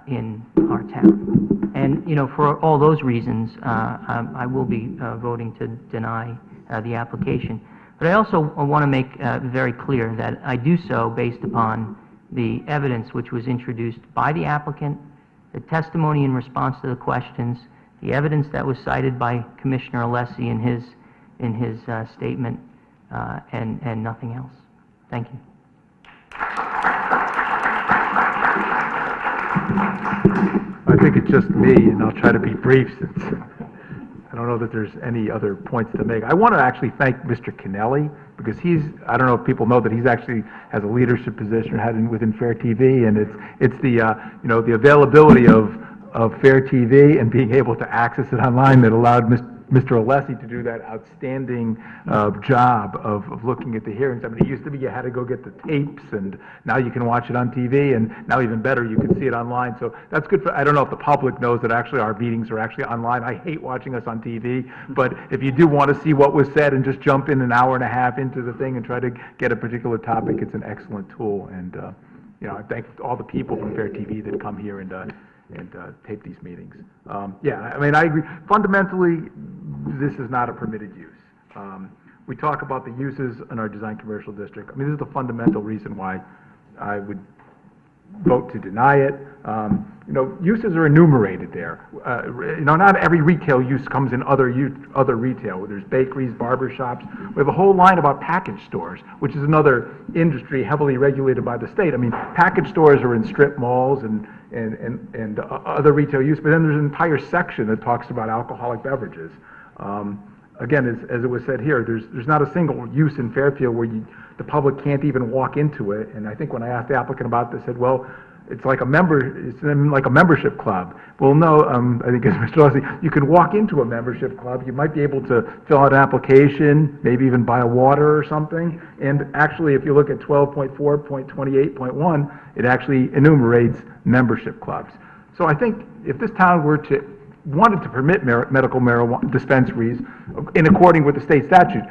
in our town. And, for all those reasons, I will be voting to deny the application. But I also want to make very clear that I do so based upon the evidence which was introduced by the applicant, the testimony in response to the questions, the evidence that was cited by Commissioner Alessi in his statement, and nothing else. Thank you. I think it's just me, and I'll try to be brief since I don't know that there's any other points to make. I want to actually thank Mr. Kennelly, because I don't know if people know that he's actually has a leadership position within Fair TV, and it's the availability of Fair TV and being able to access it online that allowed Mr. Alessi to do that outstanding job of looking at the hearings. I mean, it used to be you had to go get the tapes, and now you can watch it on TV, and now even better, you can see it online. So that's good for, I don't know if the public knows that actually our meetings are actually online. I hate watching us on TV, but if you do want to see what was said and just jump in an hour and a half into the thing and try to get a particular topic, it's an excellent tool. And, I thank all the people from Fair TV that come here and tape these meetings. I agree. Fundamentally, this is not a permitted use. We talk about the uses in our design commercial district. I mean, this is the fundamental reason why I would vote to deny it. Uses are enumerated there. Not every retail use comes in other retail. There's bakeries, barber shops. We have a whole line about package stores, which is another industry heavily regulated by the state. I mean, package stores are in strip malls and other retail use, but then there's an entire section that talks about alcoholic beverages. Again, as it was said here, there's not a single use in Fairfield where the public can't even walk into it. And I think when I asked the applicant about this, they said, well, it's like a membership club. Well, no, I think as Mr. Leslie, you can walk into a membership club. You might be able to fill out an application, maybe even buy a water or something. And actually, if you look at 12.4.28.1, it actually enumerates membership clubs. So I think if this town wanted to permit medical marijuana dispensaries in according with the state statute,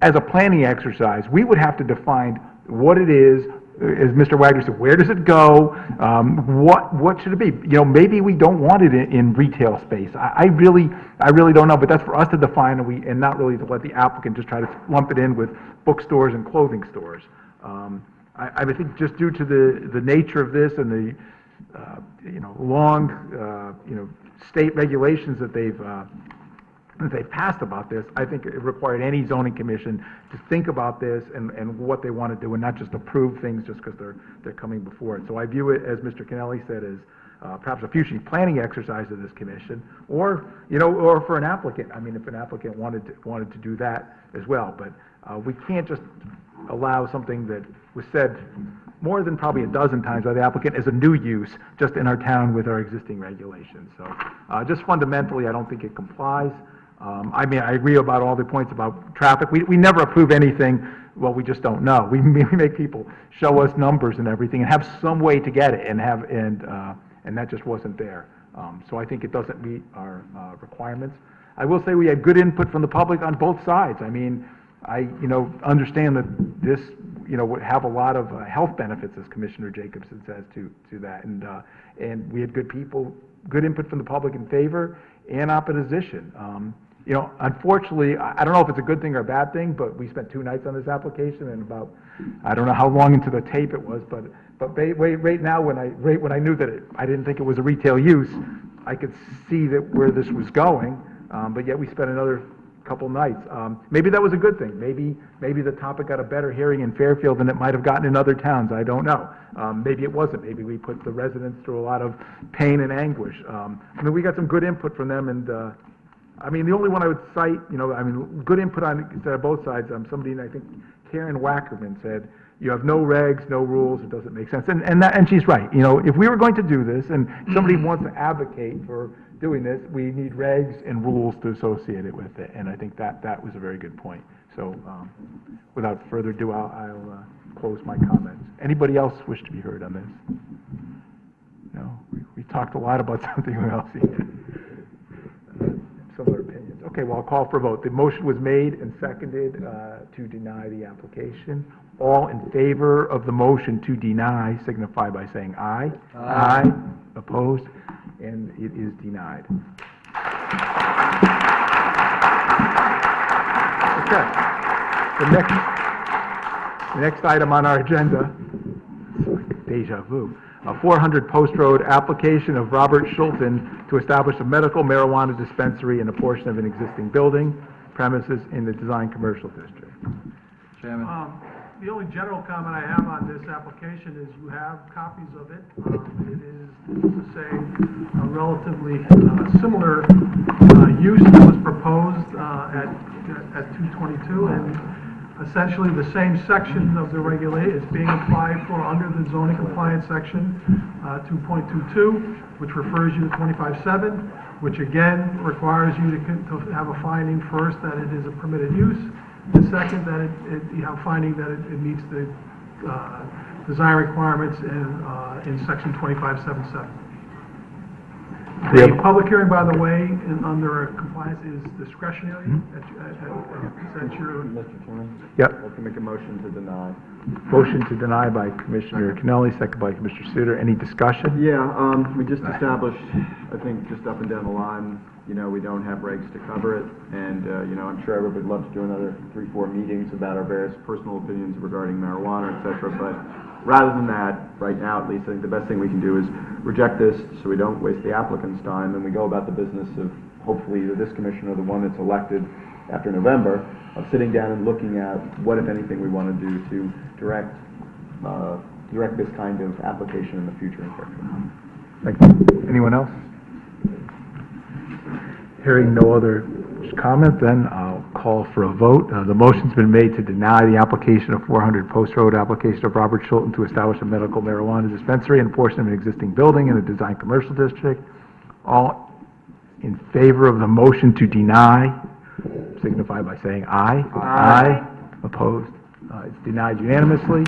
as a planning exercise, we would have to define what it is, as Mr. Wagner said, where does it go? What should it be? You know, maybe we don't want it in retail space. I really don't know, but that's for us to define, and not really to let the applicant just try to lump it in with bookstores and clothing stores. I think just due to the nature of this and the, long, state regulations that they've passed about this, I think it required any zoning commission to think about this and what they want to do, and not just approve things just because they're coming before it. So I view it, as Mr. Kennelly said, as perhaps a future planning exercise of this commission, or for an applicant. I mean, if an applicant wanted to do that as well, but we can't just allow something that was said more than probably a dozen times by the applicant as a new use just in our town with our existing regulations. So just fundamentally, I don't think it complies. I mean, I agree about all the points about traffic. We never approve anything, well, we just don't know. We make people show us numbers and everything and have some way to get it, and that just wasn't there. So I think it doesn't meet our requirements. I will say we had good input from the public on both sides. I mean, I understand that this would have a lot of health benefits, as Commissioner Jacobson says, to that, and we had good input from the public in favor and opposition. Unfortunately, I don't know if it's a good thing or a bad thing, but we spent 2 nights on this application, and about, I don't know how long into the tape it was, but right now, when I knew that I didn't think it was a retail use, I could see that where this was going, but yet we spent another couple nights. Maybe that was a good thing. Maybe the topic got a better hearing in Fairfield than it might have gotten in other towns. I don't know. Maybe it wasn't. Maybe we put the residents through a lot of pain and anguish. I mean, we got some good input from them, and I mean, the only one I would cite, good input on instead of both sides. Somebody, I think Karen Wackerman, said, "You have no regs, no rules. It doesn't make sense." And she's right. If we were going to do this, and somebody wants to advocate for doing this, we need regs and rules to associate it with it. And I think that was a very good point. So, without further ado, I'll close my comments. Anybody else wish to be heard on this? No, we talked a lot about something else here. Similar opinions. Okay, well, I'll call for a vote. The motion was made and seconded to deny the application. All in favor of the motion to deny signify by saying aye. Aye. Opposed? And it is denied. Okay. The next item on our agenda, it's like deja vu, a 400 Post Road application of Robert Schulten to establish a medical marijuana dispensary in a portion of an existing building premises in the Design Commercial District. Chairman. The only general comment I have on this application is you have copies of it. It is, to say, a relatively similar use that was proposed at 222, and essentially the same section of the regulation is being applied for under the zoning compliance section 2.22, which refers you to 25.7, which again requires you to have a finding first that it is a permitted use, and second, that you have finding that it meets the design requirements in section 25.77. The public hearing, by the way, under compliance is discretionary. That's your... Mr. Chairman? Yep. I'd like to make a motion to deny. Motion to deny by Commissioner Kennelly, second by Commissioner Suter. Any discussion? Yeah, we just established, I think, just up and down the line, we don't have regs to cover it, and, I'm sure everybody would love to do another 3-4 meetings about our various personal opinions regarding marijuana, et cetera, but rather than that, right now at least, I think the best thing we can do is reject this so we don't waste the applicant's time, and we go about the business of hopefully either this commission or the one that's elected after November, of sitting down and looking at what, if anything, we want to do to direct this kind of application in the future in Fairfield. Thank you. Anyone else? Hearing no other comment, then I'll call for a vote. The motion's been made to deny the application of 400 Post Road application of Robert Schulten to establish a medical marijuana dispensary in a portion of an existing building in a design commercial district. All in favor of the motion to deny signify by saying aye. Aye. Opposed? It's denied unanimously.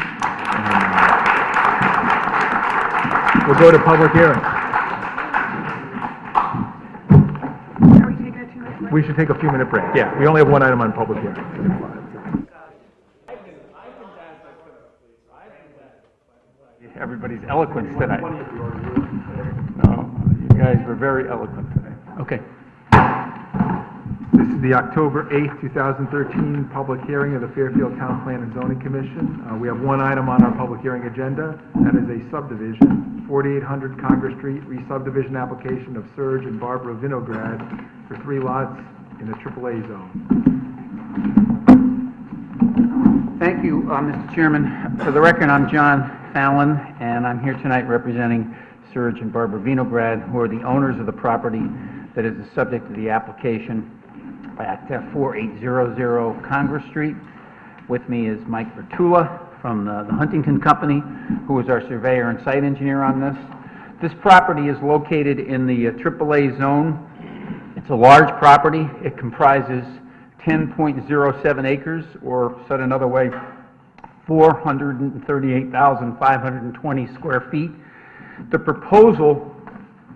We'll go to public hearing. Are we taking a 2-minute break? We should take a few minute break. Yeah, we only have one item on public hearing. everybody's eloquence today. No, you guys were very eloquent today. Okay. This is the October 8th, 2013 public hearing of the Fairfield Town Plan and Zoning Commission. We have one item on our public hearing agenda. That is a subdivision, 4800 Congress Street, re-subdivision application of Serge and Barbara Vinograd for 3 lots in the AAA zone. Thank you, Mr. Chairman. For the record, I'm John Fallon, and I'm here tonight representing Serge and Barbara Vinograd, who are the owners of the property that is the subject of the application at 4800 Congress Street. With me is Mike Bertula from the Huntington Company, who is our surveyor and site engineer on this. This property is located in the AAA zone. It's a large property. It comprises 10.07 acres, or said another way, 438,520 square feet. The proposal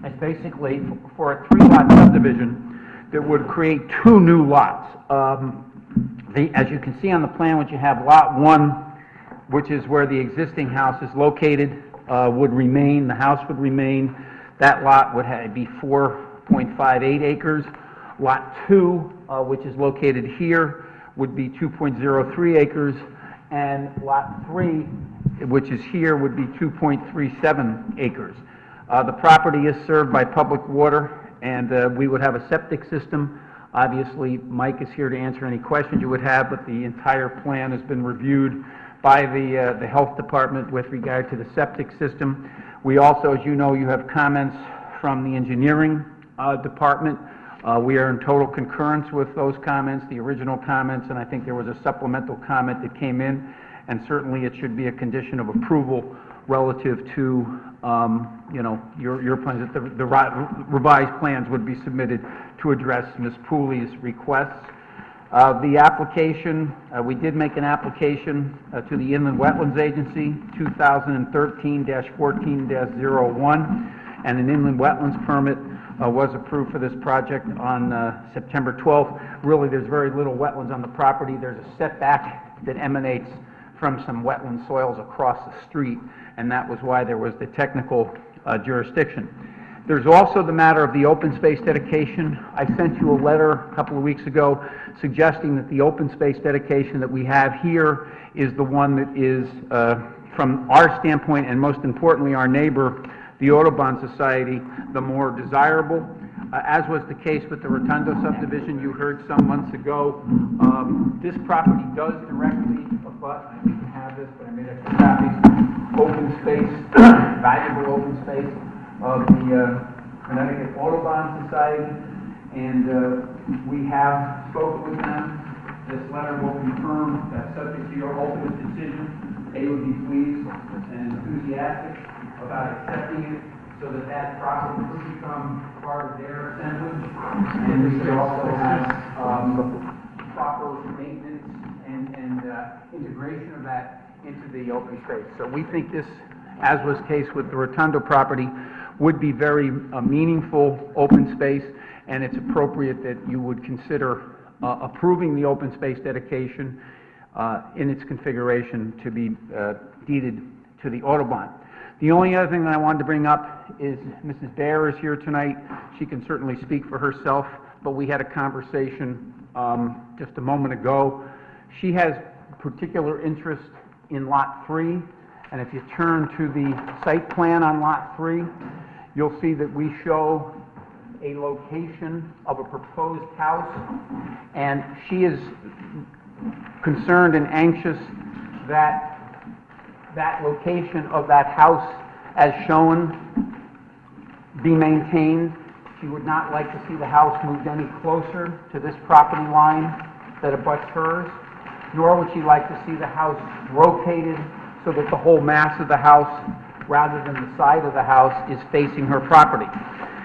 is basically for a 3-lot subdivision that would create 2 new lots. As you can see on the plan, what you have, Lot 1, which is where the existing house is located, would remain. The house would remain. That lot would be 4.58 acres. Lot 2, which is located here, would be 2.03 acres, and Lot 3, which is here, would be 2.37 acres. The property is served by public water, and we would have a septic system. Obviously, Mike is here to answer any questions you would have, but the entire plan has been reviewed by the health department with regard to the septic system. We also, as you know, you have comments from the engineering department. We are in total concurrence with those comments, the original comments, and I think there was a supplemental comment that came in, and certainly it should be a condition of approval relative to, your plans, that the revised plans would be submitted to address Ms. Pooley's requests. The application, we did make an application to the Inland Wetlands Agency, 2013-14-01, and an inland wetlands permit was approved for this project on September 12th. Really, there's very little wetlands on the property. There's a setback that emanates from some wetland soils across the street, and that was why there was the technical jurisdiction. There's also the matter of the open space dedication. I sent you a letter a couple of weeks ago suggesting that the open space dedication that we have here is the one that is, from our standpoint, and most importantly our neighbor, the Audubon Society, the more desirable. As was the case with the Rotundo subdivision you heard some months ago, this property does directly abut, I think you have this, but I made extra copies, open space, valuable open space of the Connecticut Audubon Society, and we have spoken with them. This letter will confirm that, subject to your ultimate decision, they would be pleased and enthusiastic about accepting it, so that that property could become part of their assemblage, and we could also have proper maintenance and integration of that into the open space. So we think this, as was the case with the Rotundo property, would be very meaningful open space, and it's appropriate that you would consider approving the open space dedication in its configuration to be deeded to the Audubon. The only other thing that I wanted to bring up is Mrs. Baer is here tonight. She can certainly speak for herself, but we had a conversation just a moment ago. She has particular interest in Lot 3, and if you turn to the site plan on Lot 3, you'll see that we show a location of a proposed house, and she is concerned and anxious that that location of that house as shown be maintained. She would not like to see the house moved any closer to this property line that abuts hers, nor would she like to see the house rotated so that the whole mass of the house, rather than the side of the house, is facing her property.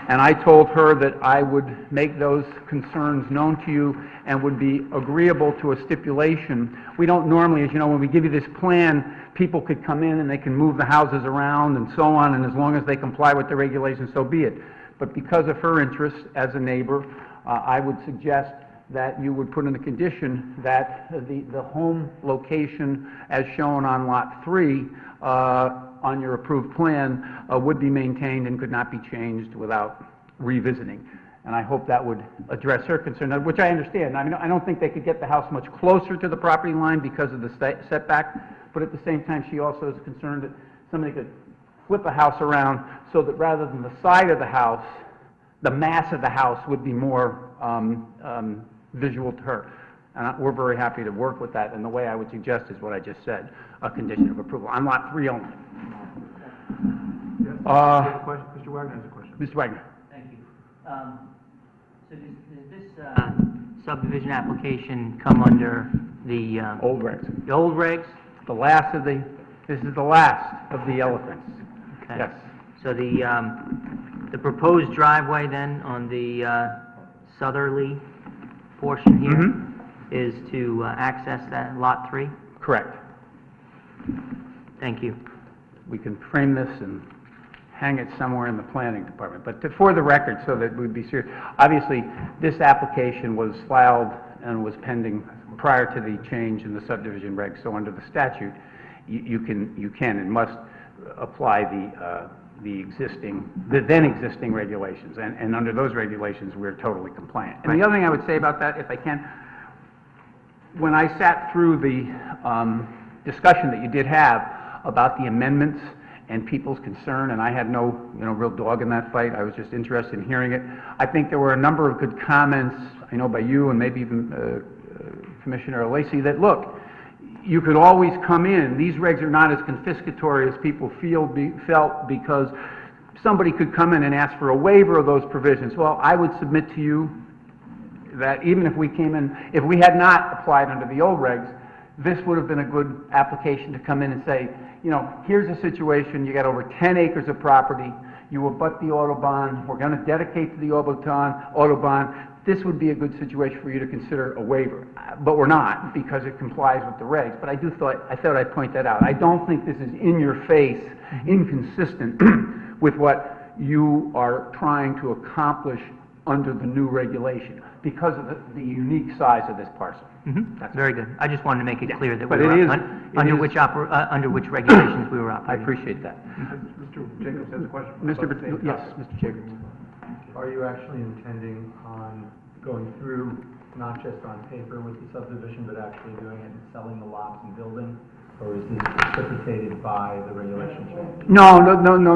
And I told her that I would make those concerns known to you and would be agreeable to a stipulation. We don't normally, as you know, when we give you this plan, people could come in and they can move the houses around and so on, and as long as they comply with the regulations, so be it. But because of her interest as a neighbor, I would suggest that you would put in a condition that the home location as shown on Lot 3 on your approved plan would be maintained and could not be changed without revisiting. And I hope that would address her concern, which I understand. I mean, I don't think they could get the house much closer to the property line because of the setback, but at the same time, she also is concerned that somebody could flip a house around so that rather than the side of the house, the mass of the house would be more visual to her. And we're very happy to work with that, and the way I would suggest is what I just said, a condition of approval, on lot 3 only. Mr. Wagner has a question. Mr. Wagner? Thank you. So does this subdivision application come under the Old regs. the old regs? This is the last of the elephants. Okay. Yes. So the proposed driveway then on the southerly portion here is to access that lot 3? Correct. Thank you. We can frame this and hang it somewhere in the planning department. But for the record, so that we'd be serious, obviously, this application was filed and was pending prior to the change in the subdivision regs. So under the statute, you can and must apply the then existing regulations. And under those regulations, we're totally compliant. And the other thing I would say about that, if I can, when I sat through the discussion that you did have about the amendments and people's concern, and I had no, real dog in that fight. I was just interested in hearing it. I think there were a number of good comments, I know by you and maybe even Commissioner Lacy, that look, you could always come in. These regs are not as confiscatory as people felt because somebody could come in and ask for a waiver of those provisions. Well, I would submit to you that even if we came in, if we had not applied under the old regs, this would have been a good application to come in and say, here's a situation, you got over 10 acres of property, you abut the Autobahn, we're going to dedicate to the Autobahn, this would be a good situation for you to consider a waiver. But we're not, because it complies with the regs. But I thought I'd point that out. I don't think this is in your face, inconsistent with what you are trying to accomplish under the new regulation, because of the unique size of this parcel. That's very good. I just wanted to make it clear that But we it were is- under which regulations we were I operating. appreciate that. Mr. Jacobs has a question. Yes, Mr. Jacobs. Are you actually intending on going through, not just on paper with the subdivision, but actually doing it and selling the lots and building? Or is this precipitated by the regulation change? No,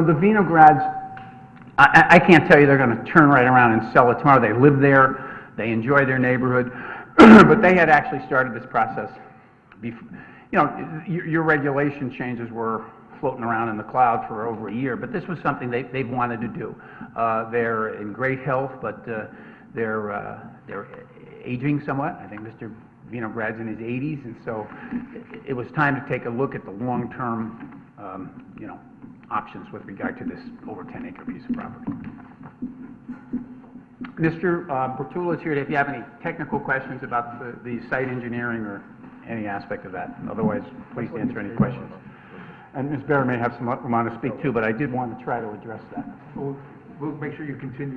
the Vinograds, I can't tell you they're going to turn right around and sell it tomorrow. They live there, they enjoy their neighborhood, but they had actually started this process before. Your regulation changes were floating around in the cloud for over a year, but this was something they've wanted to do. They're in great health, but they're aging somewhat. I think Mr. Vinograd's in his 80s, and so it was time to take a look at the long-term, options with regard to this over 10-acre piece of property. Mr. Bertula is here if you have any technical questions about the site engineering or any aspect of that. Otherwise, please answer any questions. And Ms. Barron may have some want to speak too, but I did want to try to address that. We'll make sure you complete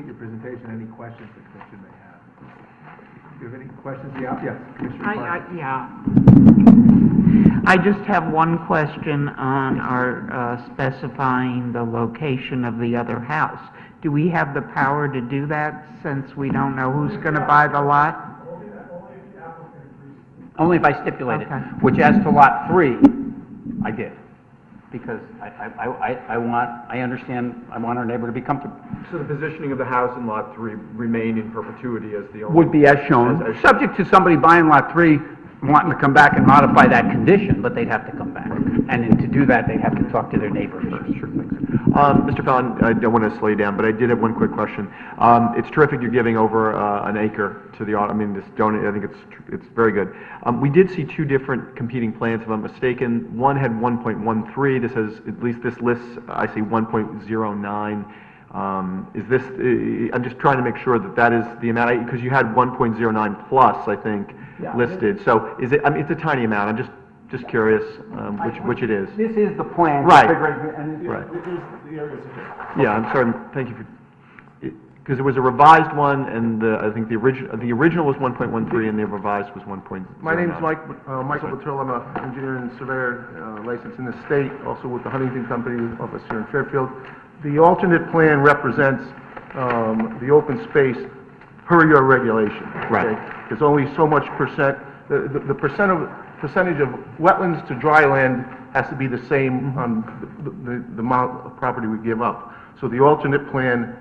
your presentation, any questions the commission may have. Do you have any questions? Yes, Commissioner Clark. I just have one question on our specifying the location of the other house. Do we have the power to do that since we don't know who's going to buy the lot? Only if I stipulate it, Okay. which as to lot 3, I did. Because I want our neighbor to be comfortable. So the positioning of the house in Lot 3 remain in perpetuity as the only... Would be as shown, subject to somebody buying lot 3 wanting to come back and modify that condition, but they'd have to come back. And to do that, they'd have to talk to their neighbor first. Sure, thanks. Mr. Fallon, I don't want to slow you down, but I did have one quick question. It's terrific you're giving over an acre to the, I think it's very good. We did see two different competing plans, if I'm mistaken. One had 1.13, this has, at least this lists, I see 1.09. Is this, I'm just trying to make sure that is the amount, because you had 1.09 plus, I think, listed. So is it, it's a tiny amount, I'm just curious which it is. This is the plan. Right. Right. Yeah, I'm sorry, thank you for, because there was a revised one, and I think the original was 1.13, and the revised was 1.09. My name is Michael Patrol. I'm an engineer and surveyor, licensed in the state, also with the Huntington Company office here in Fairfield. The alternate plan represents the open space per your regulation. Right. Okay? There's only so much percent, the percentage of wetlands to dry land has to be the same on the amount of property we give up. So the alternate plan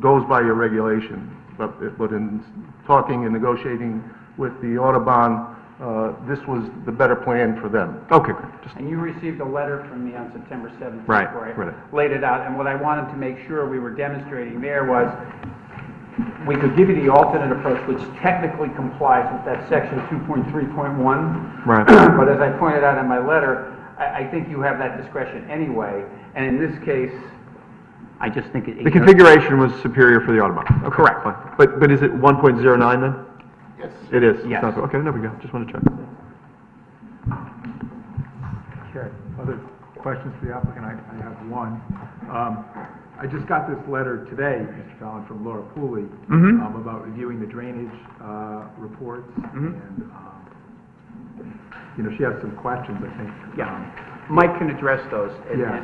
goes by your regulation. But in talking and negotiating with the Audubon, this was the better plan for them. Okay, great. And you received a letter from me on September 17th. Right, Where right. I laid it out, and what I wanted to make sure we were demonstrating there was, we could give you the alternate approach, which technically complies with that section 2.3.1. Right. But as I pointed out in my letter, I think you have that discretion anyway, and in this case, I just think it... The configuration was superior for the Audubon. Okay, Correct. fine. But is it 1.09 then? Yes. It is? It's Yes. not- Okay, there we go, just want to check. Okay, other questions for the applicant? I have one. I just got this letter today, Mr. Fallon, from Laura Pooley, about reviewing the drainage reports, and, she has some questions, I think. Yeah. Mike can address those. Yeah,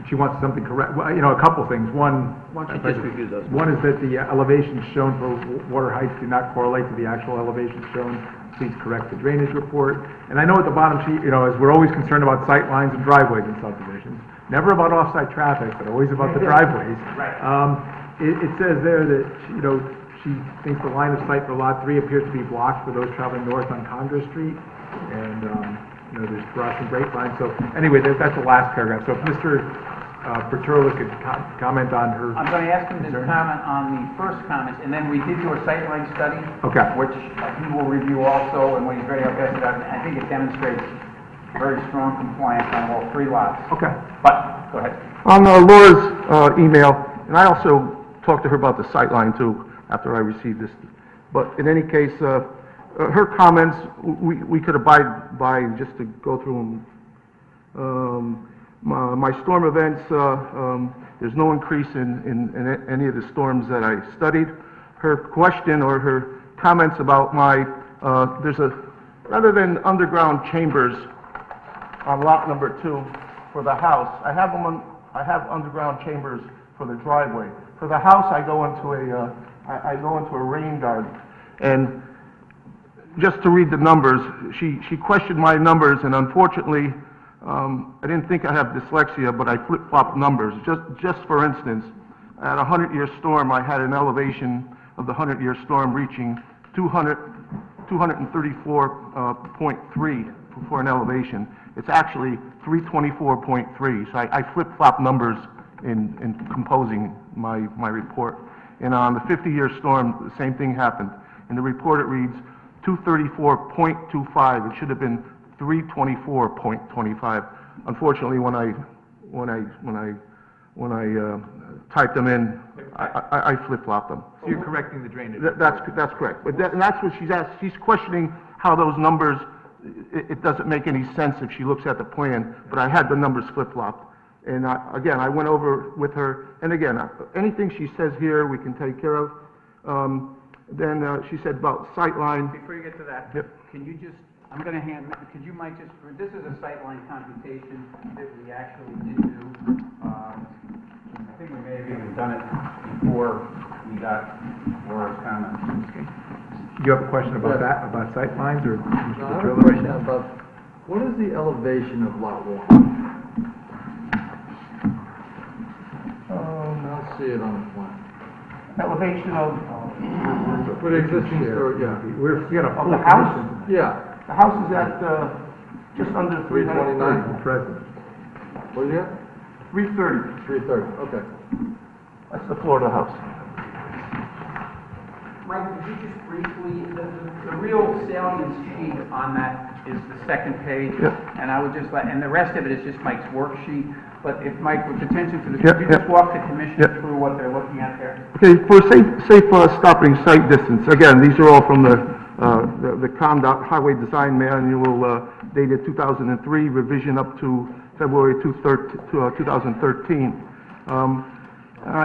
she wants something correct, well, a couple things. One... Why don't you just review those? One is that the elevations shown for water heights do not correlate to the actual elevations shown. Please correct the drainage report. And I know at the bottom sheet, as we're always concerned about sight lines and driveways in subdivisions, never about off-site traffic, but always about the driveways. Right. It says there that, she thinks the line of sight for Lot 3 appears to be blocked for those traveling north on Congress Street. And, there's brush and grapevine. So anyway, that's the last paragraph. So if Mr. Berturla could comment on her... I'm going to ask him to comment on the first comments, and then we did do a sightline study. Okay. Which he will review also, and when he's ready, I'll pass it out. And I think it demonstrates very strong compliance on all three lots. Okay. But, go ahead. On Laura's email, and I also talked to her about the sightline too, after I received this. But in any case, her comments, we could abide by, just to go through them. My storm events, there's no increase in any of the storms that I studied. Her question or her comments about rather than underground chambers on lot number 2 for the house, I have underground chambers for the driveway. For the house, I go into a rain garden. And just to read the numbers, she questioned my numbers, and unfortunately, I didn't think I have dyslexia, but I flip-flopped numbers. Just for instance, at a 100-year storm, I had an elevation of the 100-year storm reaching 234.3 for an elevation. It's actually 324.3, so I flip-flopped numbers in composing my report. And on the 50-year storm, the same thing happened. In the report, it reads 234.25. It should have been 324.25. Unfortunately, when I typed them in, I flip-flopped them. So you're correcting the drainage? That's correct. But and that's what she's asked. She's questioning how those numbers, it doesn't make any sense if she looks at the plan, but I had the numbers flip-flopped. And again, I went over with her, and again, anything she says here, we can take care of. Then she said about sightline. Before you get to that, Yep. can you just, could you, Mike, this is a sightline computation that we actually did do. I think we may have even done it before we got Laura's comments. You have a question about that, about sight lines, or Mr. I have a Petrillo? question about, what is the elevation of lot 1? I don't see it on the plan. Elevation of... For the existing store, yeah. We got a Of full the house? commission Yeah, The house is at just under 329. present. what is it? 330. 330, okay. That's the floor of the house. Mike, could you just briefly, the real salient sheet on that is the second page. Yep. And I would just and the rest of it is just Mike's worksheet. But if Mike, with attention to this, Yep, could you yep. just walk the commission Yep. through what they're looking at there? Okay, for safe stopping sight distance, again, these are all from the ComDOT Highway Design Manual dated 2003, revision up to February 2013.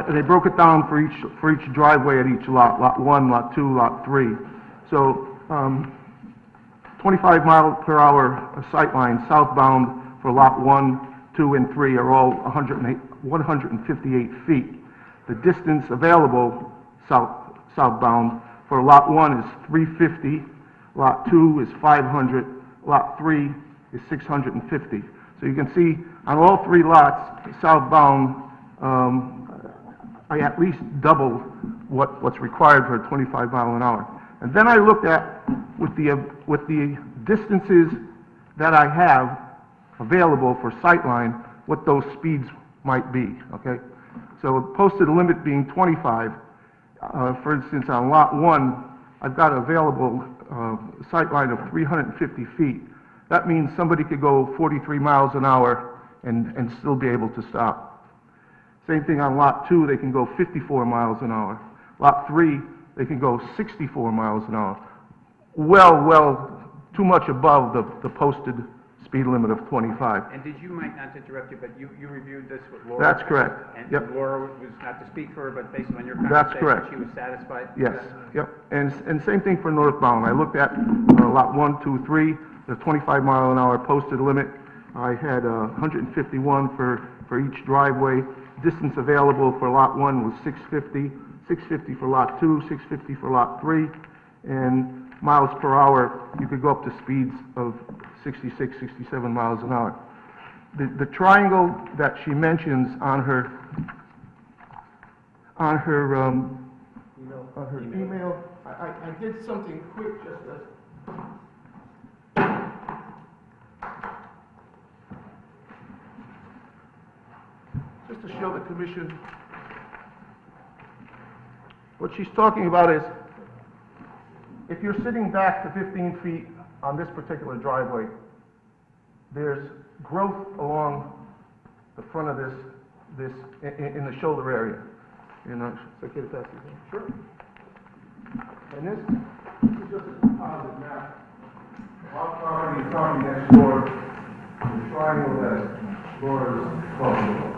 They broke it down for each driveway at each lot, Lot 1, Lot 2, Lot 3. So, 25 mile per hour sightline southbound for Lot 1, 2, and 3 are all 158 feet. The distance available southbound for Lot 1 is 350, Lot 2 is 500, Lot 3 is 650. So you can see on all 3 lots southbound, I at least double what's required for a 25 mile an hour. And then I looked at, with the distances that I have available for sightline, what those speeds might be, okay? So posted limit being 25, for instance, on Lot 1, I've got available sightline of 350 feet. That means somebody could go 43 miles an hour and still be able to stop. Same thing on Lot 2, they can go 54 miles an hour. Lot 3, they can go 64 miles an hour. Well, too much above the posted speed limit of 25. And did you, Mike, not to interrupt you, but you reviewed this with Laura? That's correct. And Yep. Laura was, not to speak for her, but based on your That's conversation, correct. she was satisfied? with Yes, that? yep. And same thing for northbound. I looked at Lot 1, 2, 3, the 25 mile an hour posted limit. I had 151 for each driveway. Distance available for Lot 1 was 650, 650 for Lot 2, 650 for Lot 3, and miles per hour, you could go up to speeds of 66, 67 miles an hour. The triangle that she mentions on her email, I did something quick just to show the commission. What she's talking about is, if you're sitting back to 15 feet on this particular driveway, there's growth along the front of this in the shoulder area. You know, so okay to pass this in? Sure. And this is just a composite map of our property and property next door, the triangle that Laura is talking about.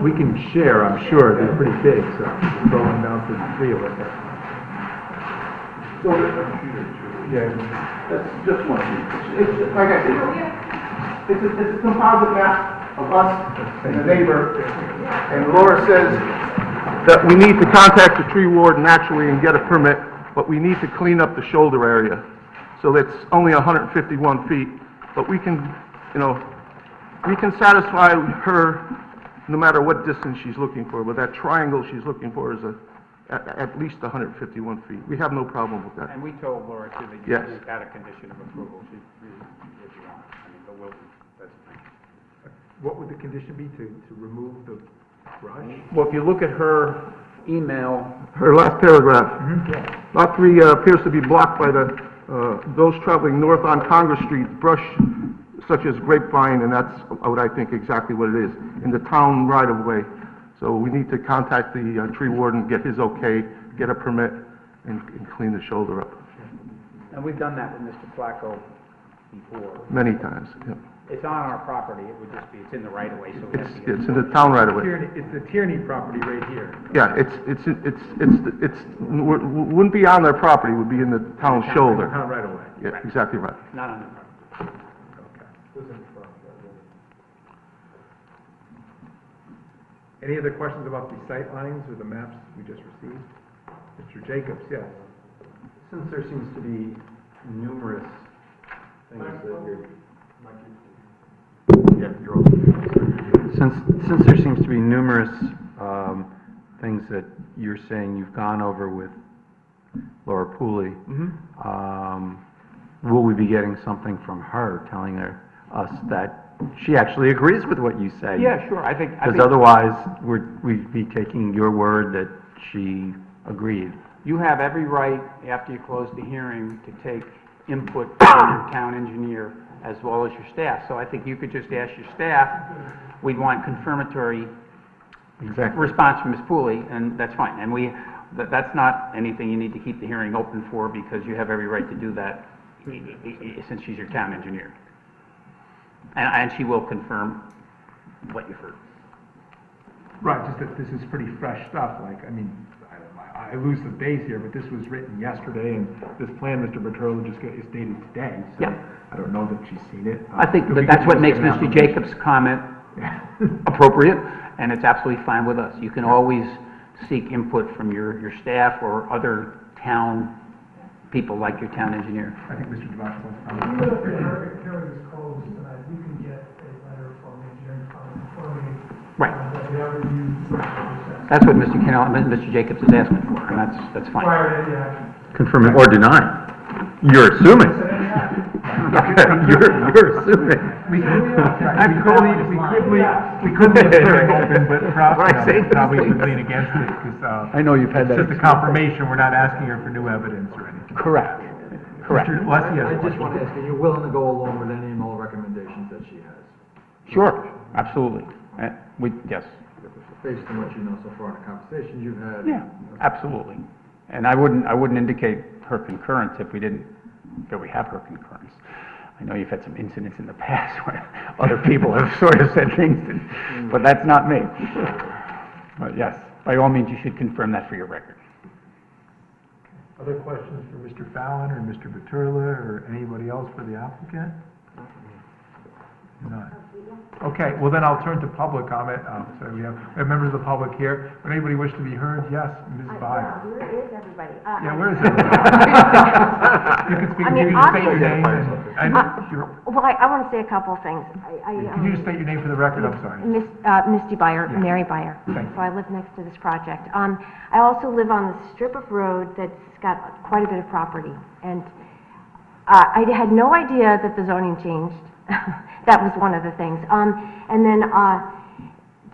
We can share, I'm sure, they're pretty big, so going down to the 3 of us. So, yeah, that's just one sheet. It's, like I said, it's a composite map of us and the neighbor, and Laura says that we need to contact the tree warden actually and get a permit, but we need to clean up the shoulder area. So that's only 151 feet, but we can, you know, we can satisfy her no matter what distance she's looking for, but that triangle she's looking for is at least 151 feet. We have no problem with that. And we told Laura too that Yes. you had a condition of approval, if you want. I mean, but that's fine. What would the condition be, to remove the garage? Well, if you look at her email, Her last paragraph. Lot 3 appears to be blocked by those traveling north on Congress Street, brush such as grapevine, and that's what I think exactly what it is, in the town right-of-way. So we need to contact the tree warden, get his okay, get a permit, and clean the shoulder up. and we've done that with Mr. Flacco before. Many times, yeah. It's on our property, it would just be, it's in the right of way, so we have to get. It's in the town right-of-way. It's the Tierney property right here. Yeah, wouldn't be on their property, would be in the town shoulder. Town right away. Yeah, exactly right. Not on the property. Any other questions about the sight lines or the maps we just received? Mr. Jacobs, yes. Since there seems to be numerous things that you're... Yeah, you're on. Since there seems to be numerous things that you're saying you've gone over with Laura Pooley, will we be getting something from her telling us that she actually agrees with what you say? Yeah, sure, I think. Because otherwise, we'd be taking your word that she agreed. You have every right, after you close the hearing, to take input from your town engineer as well as your staff. So I think you could just ask your staff, we'd want confirmatory response from Ms. Pooley, and that's fine. And That's not anything you need to keep the hearing open for, because you have every right to do that, since she's your town engineer. And she will confirm what you've heard. Right, just that this is pretty fresh stuff, like, I mean, I lose the base here, but this was written yesterday, and this plan, Mr. Bertolo, is dated today, so Yeah. I don't know that she's seen it. I think It'd be that's good what to makes just get Mr. an Jacobs' comment appropriate, and it's absolutely fine with us. You can always seek input from your staff or other town people like your town engineer. I think Mr. Devash wants to Even comment. if the hearing is closed tonight, we can get a letter from the engineering confirming Right. that they have reviewed the process That's what Mr. Kennel, Mr. Jacobs is asking for, and that's fine. prior to any action. Confirming or denying. You're assuming. You're assuming. We couldn't leave the hearing open, but probably would lean against it, because, I know you've had that it's just a confirmation, we're not asking her for new evidence or anything. Correct. Correct. Mr. Leslie has a I just question. want to ask, are you willing to go along with any and all recommendations that she has? Sure, absolutely. Yes. Based on what you know so far in the conversations you've had? Yeah, absolutely. And I wouldn't indicate her concurrence if we didn't feel we have her concurrence. I know you've had some incidents in the past where other people have sort of said things, but that's not me. But yes, by all means, you should confirm that for your record. Other questions for Mr. Fallon or Mr. Baturla or anybody else for the applicant? None. Okay, well then I'll turn to public comment. So we have members of the public here. Would anybody wish to be heard? Yes, Ms. Byer. Where is everybody? Yeah, where is everybody? You can speak, I mean, you can just state your obviously- name and you're- Well, I want to say a couple of things. can you just state your name for the record? I'm sorry. Misty Byer, Yeah. Mary Byer. Thank you. So I live next to this project. I also live on the strip of road that's got quite a bit of property. And I had no idea that the zoning changed. That was one of the things. And then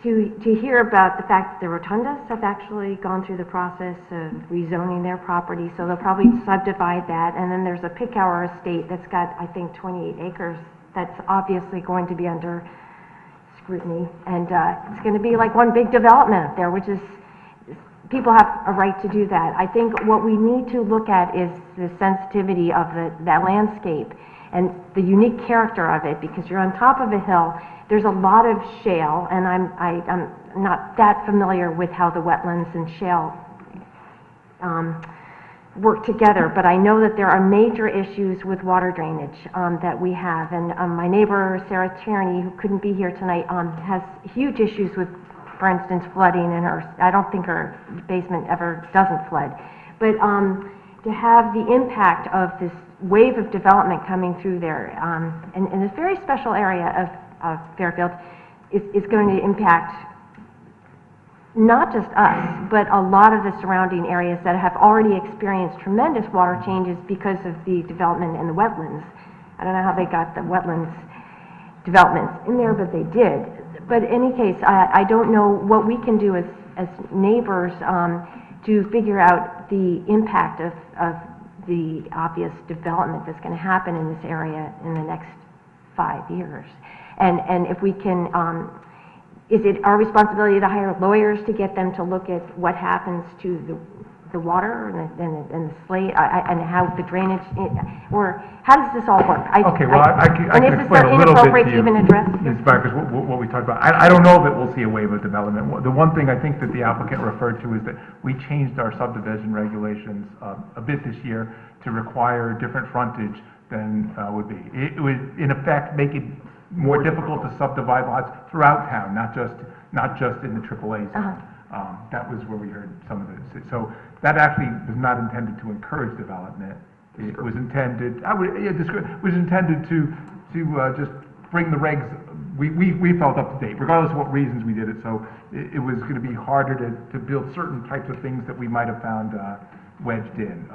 to hear about the fact that the Rotundas have actually gone through the process of rezoning their property, so they'll probably subdivide that. And then there's a Pickhour estate that's got, I think, 28 acres that's obviously going to be under scrutiny. And it's going to be like one big development up there, which is, people have a right to do that. I think what we need to look at is the sensitivity of that landscape and the unique character of it, because you're on top of a hill. There's a lot of shale, and I'm not that familiar with how the wetlands and shale work together, but I know that there are major issues with water drainage that we have. And my neighbor, Sarah Tierney, who couldn't be here tonight, has huge issues with, for instance, flooding in her, I don't think her basement ever doesn't flood. But to have the impact of this wave of development coming through there, in this very special area of Fairfield, is going to impact not just us, but a lot of the surrounding areas that have already experienced tremendous water changes because of the development in the wetlands. I don't know how they got the wetlands developments in there, but they did. But in any case, I don't know what we can do as neighbors to figure out the impact of the obvious development that's going to happen in this area in the next 5 years. And if we can, is it our responsibility to hire lawyers to get them to look at what happens to the water and the slate, and how the drainage, or how does this all work? Okay, well, I can And is explain this a little bit inappropriate to to you, even address? Ms. Byer, because what we talked about, I don't know that we'll see a wave of development. The one thing I think that the applicant referred to is that we changed our subdivision regulations a bit this year to require different frontage than would be. It would, in effect, make it more difficult to subdivide lots throughout town, not just in the AAA zone. That was where we heard some of this. So that actually was not intended to encourage development. It was intended, was intended to just bring the regs, we felt up to date, regardless of what reasons we did it. So it was going to be harder to build certain types of things that we might have found wedged in,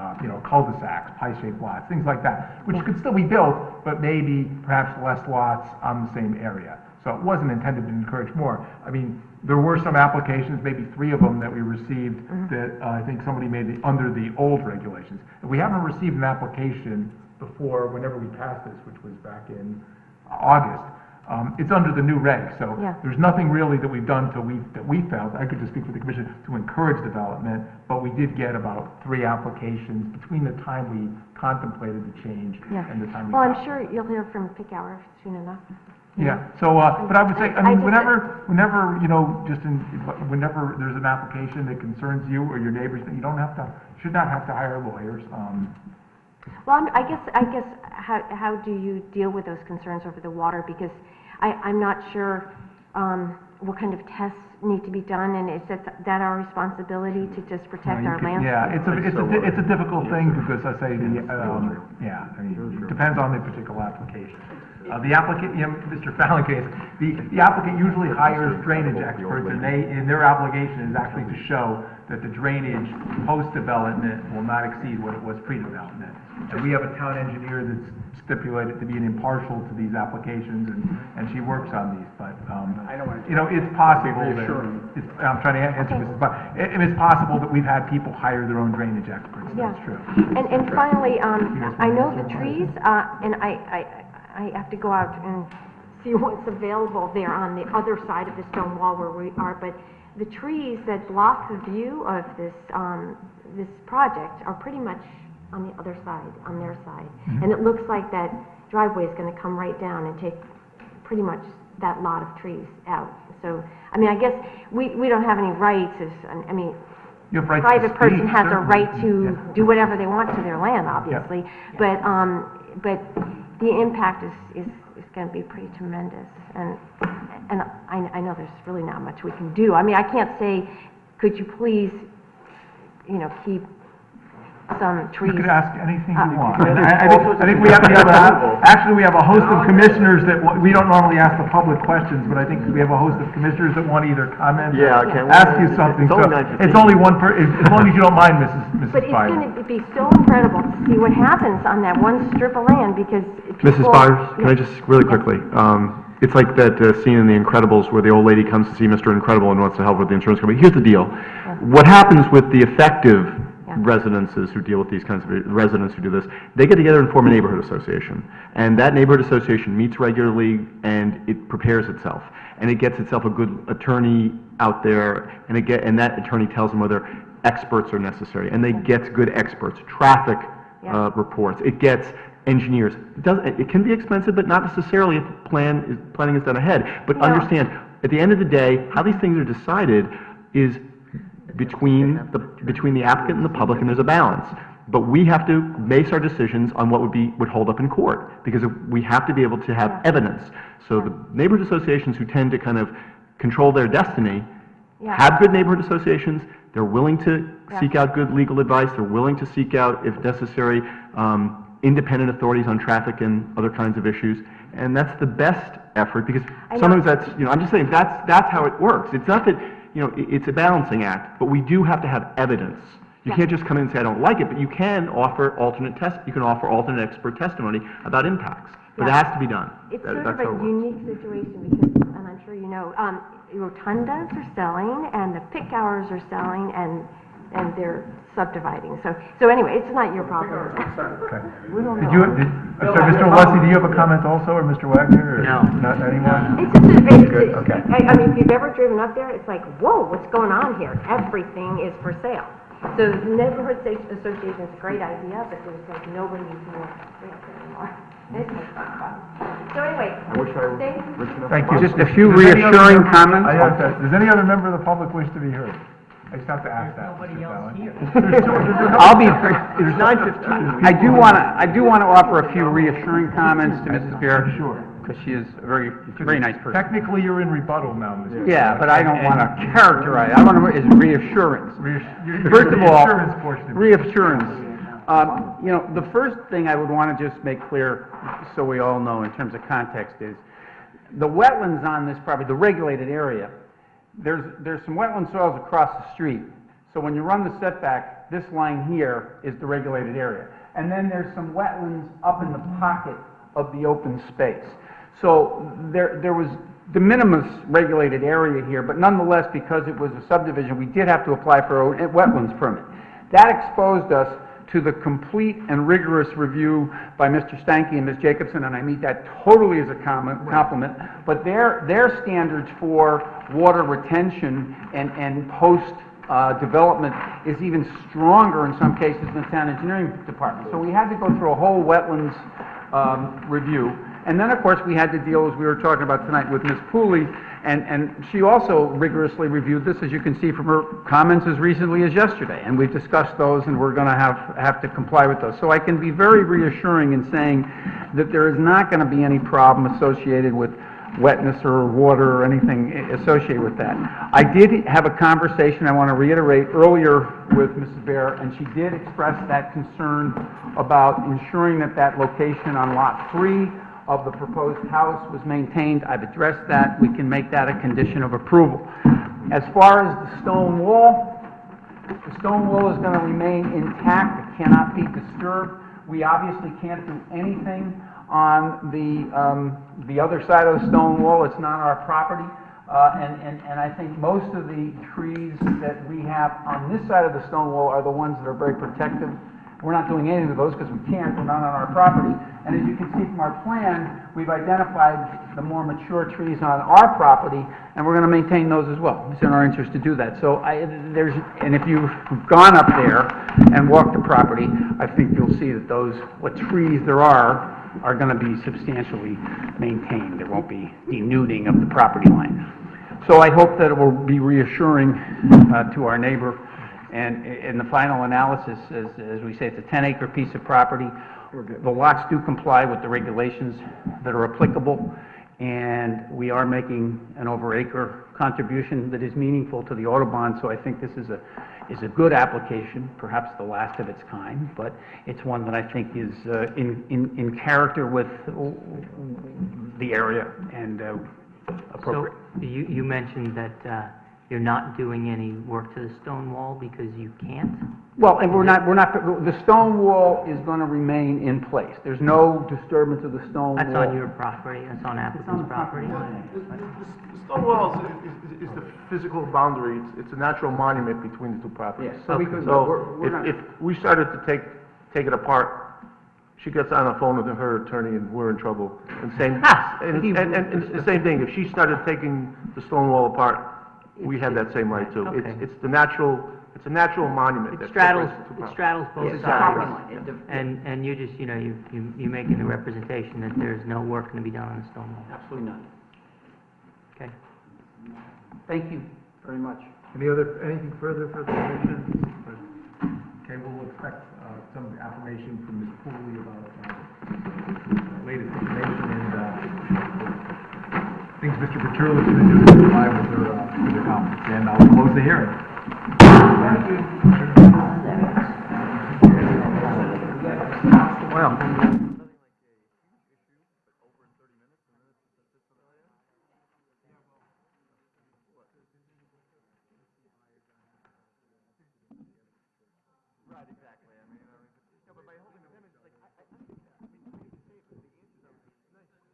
cul-de-sacs, pie-shaped lots, things like that, which could still be built, but maybe perhaps less lots on the same area. So it wasn't intended to encourage more. I mean, there were some applications, maybe 3 of them that we received that I think somebody made under the old regulations. If we haven't received an application before, whenever we passed this, which was back in August, it's under the new regs, so Yeah. there's nothing really that we've done that we felt, I could just speak for the commission, to encourage development, but we did get about 3 applications between the time we contemplated the change Yeah. and the time we Well, I'm got it. sure you'll hear from Pickhour soon enough. Yeah, so, but I would say, I I mean, just- whenever, you know, whenever there's an application that concerns you or your neighbors, that you don't have to, should not have to hire lawyers. Well, I guess, how do you deal with those concerns over the water? Because I'm not sure, what kind of tests need to be done, and is that our responsibility to just protect our land? Yeah, it's a difficult thing, because I say, yeah, I mean, it depends on the particular application. The applicant, you know, Mr. Fallon case, the applicant usually hires drainage experts, and their obligation is actually to show that the drainage post-development will not exceed what it was pre-development. And we have a town engineer that's stipulated to be impartial to these applications, and she works on these, but, you know, it's possible that, I'm trying to answer this, but it's possible that we've had people hire their own drainage experts, that's true. And finally, I know the trees, and I have to go out and see what's available there on the other side of the stone wall where we are, but the trees that block the view of this, this project are pretty much on the other side, on their side. And it looks like that driveway is gonna come right down and take pretty much that lot of trees out. So, I mean, I guess we don't have any rights, I mean, You have rights to private person speak, has a certainly. right to do whatever they want to their land, obviously. But the impact is gonna be pretty tremendous. And I know there's really not much we can do. I mean, I can't say, could you please, you know, keep some trees. You could ask anything you want. And I think we have actually, we have a host of commissioners that, we don't normally ask the public questions, but I think we have a host of commissioners that want to either comment or Yeah, okay. ask you something. It's only So 9:15. it's only one as long as you don't mind, Mrs. But it's Byers. gonna be so incredible to see what happens on that one strip of land, because Mrs. people... Byers, can I just, really quickly, it's like that scene in The Incredibles where the old lady comes to see Mr. Incredible and wants to help with the insurance company. Here's the deal. What happens with the effective residences who deal with these kinds of, residents who do this, they get together and form a neighborhood association. And that neighborhood association meets regularly, and it prepares itself. And it gets itself a good attorney out there, and that attorney tells them whether experts are necessary. And they get good experts, traffic reports. It gets engineers. It can be expensive, but not necessarily if planning is done ahead. But understand, at the end of the day, how these things are decided is between the applicant and the public, and there's a balance. But we have to base our decisions on what would hold up in court, because we have to be able to have evidence. So the neighborhood associations who tend to kind of control their destiny have good neighborhood associations. They're willing to seek out good legal advice. They're willing to seek out, if necessary, independent authorities on traffic and other kinds of issues. And that's the best effort, because sometimes that's, I'm just saying, that's how it works. It's not that, it's a balancing act, but we do have to have evidence. You can't just come in and say, I don't like it, but you can offer alternate expert testimony about impacts. But it has to be done. It's That's sort of how it a works. unique situation because, and I'm sure you know, rotundas are selling and the pick hours are selling and they're subdividing. So anyway, it's not your problem. Okay. Mr. Alessi, do you have a comment also, or Mr. Wagner? Or No. Not anyone? It's just, Good, okay. I mean, if you've ever driven up there, it's like, whoa, what's going on here? Everything is for sale. So neighborhood association is a great idea, but there's like nobody who's more anymore. It's like fun. So anyway, thank you. Thank you. Just a few Does any other reassuring member- comments? I have to- Does any other member of the public wish to be heard? I just have to ask that. Nobody else here. I'll be, there's 9:15. I do want to offer a few reassuring comments to Mrs. Beer. Sure. Because she is a very nice person. Technically, you're in rebuttal now, Mr. Yeah, but I don't want to characterize, I want to, is reassurance. First of all, Reassurance portion of it. reassurance. The first thing I would want to just make clear, so we all know in terms of context, is the wetlands on this property, the regulated area, there's some wetland soils across the street. So when you run the setback, this line here is the regulated area. And then there's some wetlands up in the pocket of the open space. So there was de minimis regulated area here, but nonetheless, because it was a subdivision, we did have to apply for a wetlands permit. That exposed us to the complete and rigorous review by Mr. Stanky and Ms. Jacobson, and I mean that totally as a compliment, but their standards for water retention and development is even stronger in some cases than the town engineering department. So we had to go through a whole wetlands review. And then, of course, we had to deal, as we were talking about tonight, with Ms. Pooley, and she also rigorously reviewed this, as you can see from her comments as recently as yesterday. And we've discussed those, and we're going to have to comply with those. So I can be very reassuring in saying that there is not going to be any problem associated with wetness or water or anything associated with that. I did have a conversation, I want to reiterate, earlier with Mrs. Bear, and she did express that concern about ensuring that that location on Lot 3 of the proposed house was maintained. I've addressed that. We can make that a condition of approval. As far as the stone wall is going to remain intact. It cannot be disturbed. We obviously can't do anything on the other side of the stone wall. It's not our property. And I think most of the trees that we have on this side of the stone wall are the ones that are very protective. We're not doing any of those because we can't. We're not on our property. And as you can see from our plan, we've identified the more mature trees on our property, and we're going to maintain those as well. It's in our interest to do that. So and if you've gone up there and walked the property, I think you'll see that what trees there are going to be substantially maintained. There won't be denuding of the property line. So I hope that it will be reassuring to our neighbor. And in the final analysis, as we say, it's a 10-acre piece of property. The lots do comply with the regulations that are applicable, and we are making an over-acre contribution that is meaningful to the Audubon. So I think this is a good application, perhaps the last of its kind, but it's one that I think is in character with the area and appropriate. So you mentioned that you're not doing any work to the stone wall because you can't? Well, and the stone wall is going to remain in place. There's no disturbance of the stone wall. That's on your property, that's on applicant's property. The stone wall is the physical boundary, it's a natural monument between the two properties. Yes, so because So if we started to take it apart, she gets on the phone with her attorney and we're in trouble. And the same thing, if she started taking the stone wall apart, we have that same right too. Okay. It's a natural monument. It that straddles, separates the two it properties. straddles both Yes, sides. And you just, you're making the representation that there's no work going to be done on the stone wall. absolutely not. Okay. Thank you very much. Anything further for the commission? Okay, we'll expect some affirmation from Ms. Pooley about latest information and things Mr. Petrulis is going to do to comply with their comments. And I'll close the hearing. Thank you. Well.